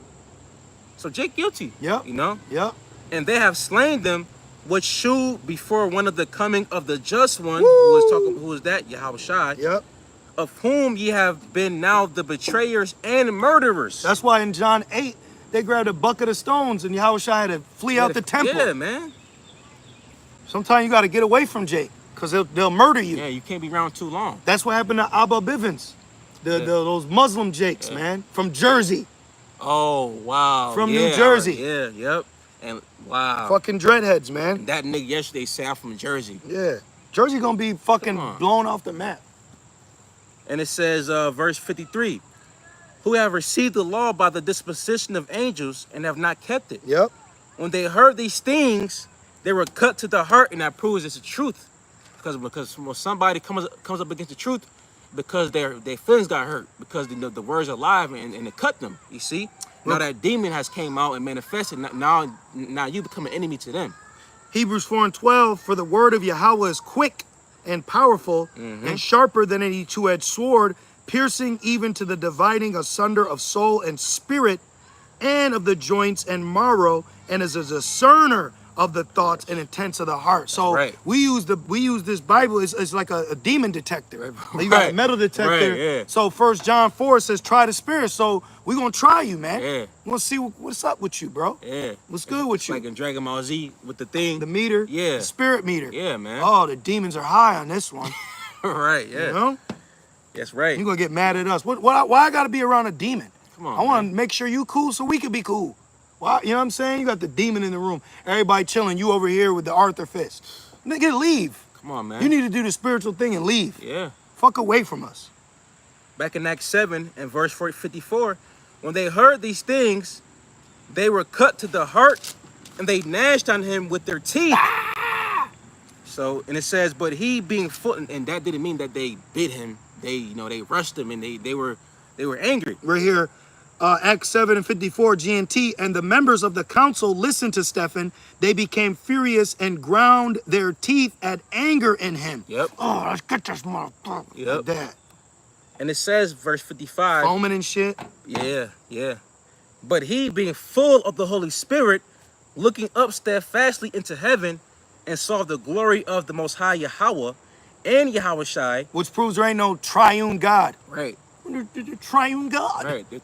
So Jake guilty. Yep. You know? Yep. And they have slain them, which shewed before one of the coming of the just one, who was that? Yahweh Shai. Yep. Of whom ye have been now the betrayers and murderers. That's why in John 8, they grabbed a bucket of stones and Yahweh Shai had to flee out the temple. Yeah, man. Sometimes you got to get away from Jake because they'll murder you. Yeah, you can't be around too long. That's what happened to Abba Bivens. Those Muslim Jakes, man, from Jersey. Oh, wow. From New Jersey. Yeah, yep. And wow. Fucking dreadheads, man. That nigga yesterday said I'm from Jersey. Yeah. Jersey gonna be fucking blown off the map. And it says, verse 53, who have received the law by the disposition of angels and have not kept it. Yep. When they heard these things, they were cut to the heart, and that proves it's the truth. Because when somebody comes up against the truth, because their feelings got hurt, because the words are alive and it cut them. You see, now that demon has came out and manifested. Now you become an enemy to them. Hebrews 4:12, for the word of Yahweh is quick and powerful and sharper than any two-edged sword, piercing even to the dividing asunder of soul and spirit and of the joints and marrow, and is a discerner of the thoughts and intents of the heart. So right. we use this Bible as like a demon detector. Right. You got a metal detector. Right, yeah. So 1 John 4 says try the spirit. So we're gonna try you, man. Yeah. We're gonna see what's up with you, bro. Yeah. What's good with you? Like in Dragon Ball Z with the thing. The meter. Yeah. The spirit meter. Yeah, man. Oh, the demons are high on this one. Right, yeah. You know? That's right. You're gonna get mad at us. Why I gotta be around a demon? Come on. I wanna make sure you cool so we can be cool. Why, you know what I'm saying? You got the demon in the room. Everybody chilling, you over here with the Arthur fist. Nigga, leave. Come on, man. You need to do the spiritual thing and leave. Yeah. Fuck away from us. Back in Acts 7 and verse 54, when they heard these things, they were cut to the heart, and they gnashed on him with their teeth. So, and it says, but he being full, and that didn't mean that they bit him. They rushed him, and they were angry. We're here, Acts 7:54 GNT, and the members of the council listened to Stephen. They became furious and ground their teeth at anger in him. Yep. Oh, let's get this motherfucker. Yep. Like that. And it says, verse 55. Foaming and shit. Yeah, yeah. But he, being full of the Holy Spirit, looking up steadfastly into heaven, and saw the glory of the Most High Yahweh and Yahweh Shai. Which proves there ain't no triune God. Right. The triune God. Right. They're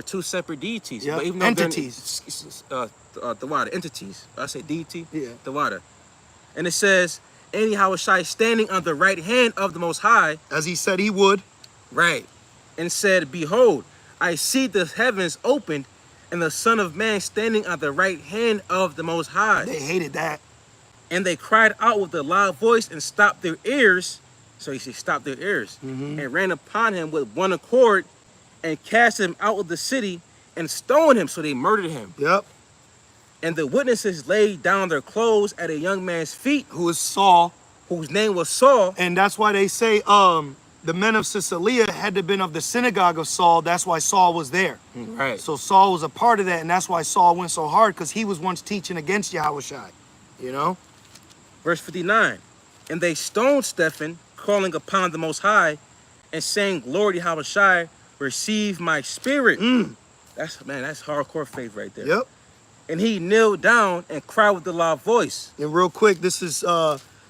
two separate deities. Yeah. But even though Entities. The water entities. I say deity. Yeah. The water. And it says, and Yahweh Shai standing on the right hand of the Most High. As he said he would. Right. And said, behold, I see the heavens opened, and the Son of Man standing on the right hand of the Most High. They hated that. And they cried out with a loud voice and stopped their ears. So he said, stopped their ears. And ran upon him with one accord and cast him out of the city and stoned him. So they murdered him. Yep. And the witnesses laid down their clothes at a young man's feet, Who is Saul. whose name was Saul. And that's why they say the men of Caesarea had to have been of the synagogue of Saul. That's why Saul was there. Right. So Saul was a part of that, and that's why Saul went so hard, because he was once teaching against Yahushua. You know? Verse 59. And they stoned Stephen, calling upon the Most High, and saying, Lord Yahushua, receive my spirit. That's hardcore faith right there. Yep. And he knelt down and cried with a loud voice. And real quick, this is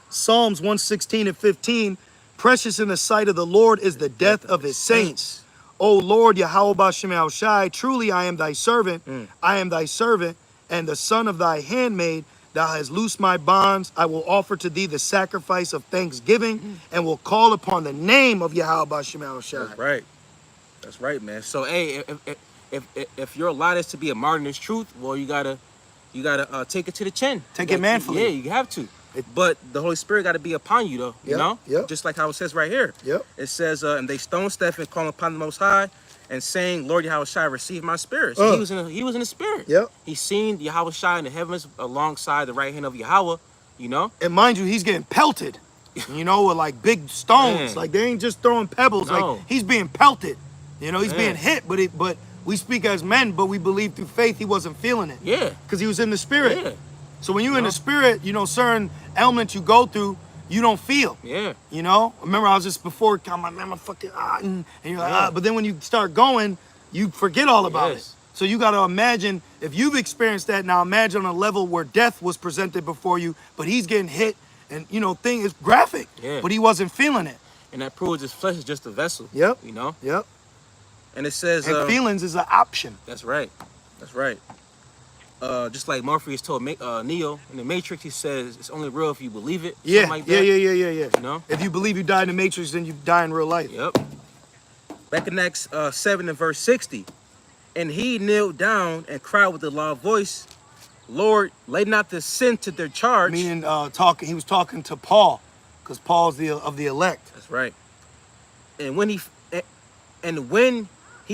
Psalms 116 and 15. Precious in the sight of the Lord is the death of his saints. O Lord, Yahweh Bashem Yahushai, truly I am thy servant. I am thy servant, and the son of thy handmaid. Thou hast loosed my bonds. I will offer to thee the sacrifice of thanksgiving, and will call upon the name of Yahweh Bashem Yahushai. That's right. That's right, man. So, hey, if your lot is to be a martyr in this truth, well, you gotta take it to the chin. Take it manfully. Yeah, you have to. But the Holy Spirit got to be upon you, though. You know? Yep. Just like how it says right here. Yep. It says, and they stoned Stephen, calling upon the Most High, and saying, Lord Yahushua, receive my spirit. So he was in the spirit. Yep. He seen Yahushua in the heavens alongside the right hand of Yahweh, you know? And mind you, he's getting pelted, you know, with like big stones. Man. Like they ain't just throwing pebbles. No. Like he's being pelted. You know, he's Man. being hit, but we speak as men, but we believe through faith he wasn't feeling it. Yeah. Because he was in the spirit. Yeah. So when you're in the spirit, you know, certain elements you go through, you don't feel. Yeah. You know? Remember I was just before, I'm like, man, I'm fucking, and you're like, but then when you start going, you forget all about it. So you got to imagine, if you've experienced that, now imagine on a level where death was presented before you, but he's getting hit, and, you know, thing is graphic, but he wasn't feeling it. And that proves his flesh is just a vessel. Yep. You know? Yep. And it says... And feelings is an option. That's right. That's right. Just like Morpheus told Neo in the Matrix, he says, it's only real if you believe it. Yeah, like that. yeah. You know? If you believe you died in the Matrix, then you die in real life. Yep. Back in Acts 7 and verse 60. And he knelt down and cried with a loud voice, Lord, lay not this sin to their charge. Meaning, he was talking to Paul, because Paul's of the elect. That's right. And when he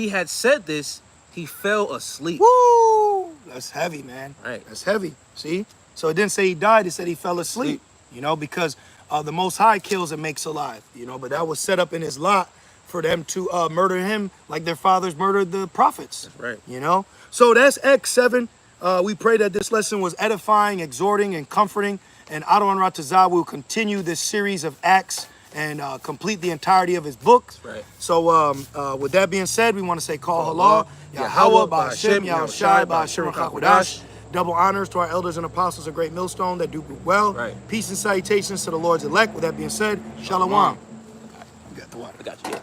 had said this, he fell asleep. Woo! That's heavy, man. Right. That's heavy. See? So it didn't say he died, it said he fell asleep. You know, because the Most High kills and makes alive. You know, but that was set up in his lot for them to murder him like their fathers murdered the prophets. That's right. You know? So that's Acts 7. We pray that this lesson was edifying, exhorting, and comforting. And Adon Ratazah will continue this series of Acts and complete the entirety of his book. Right. So with that being said, we want to say Call Allah, Yahweh, Ba'ashem, Yahushai, Ba'ashem Chakodash. Double honors to our elders and apostles of Great Millstone that do well. Right. Peace and salutations to the Lord's elect. With that being said, Shalom. You got the water. I got you. Yeah.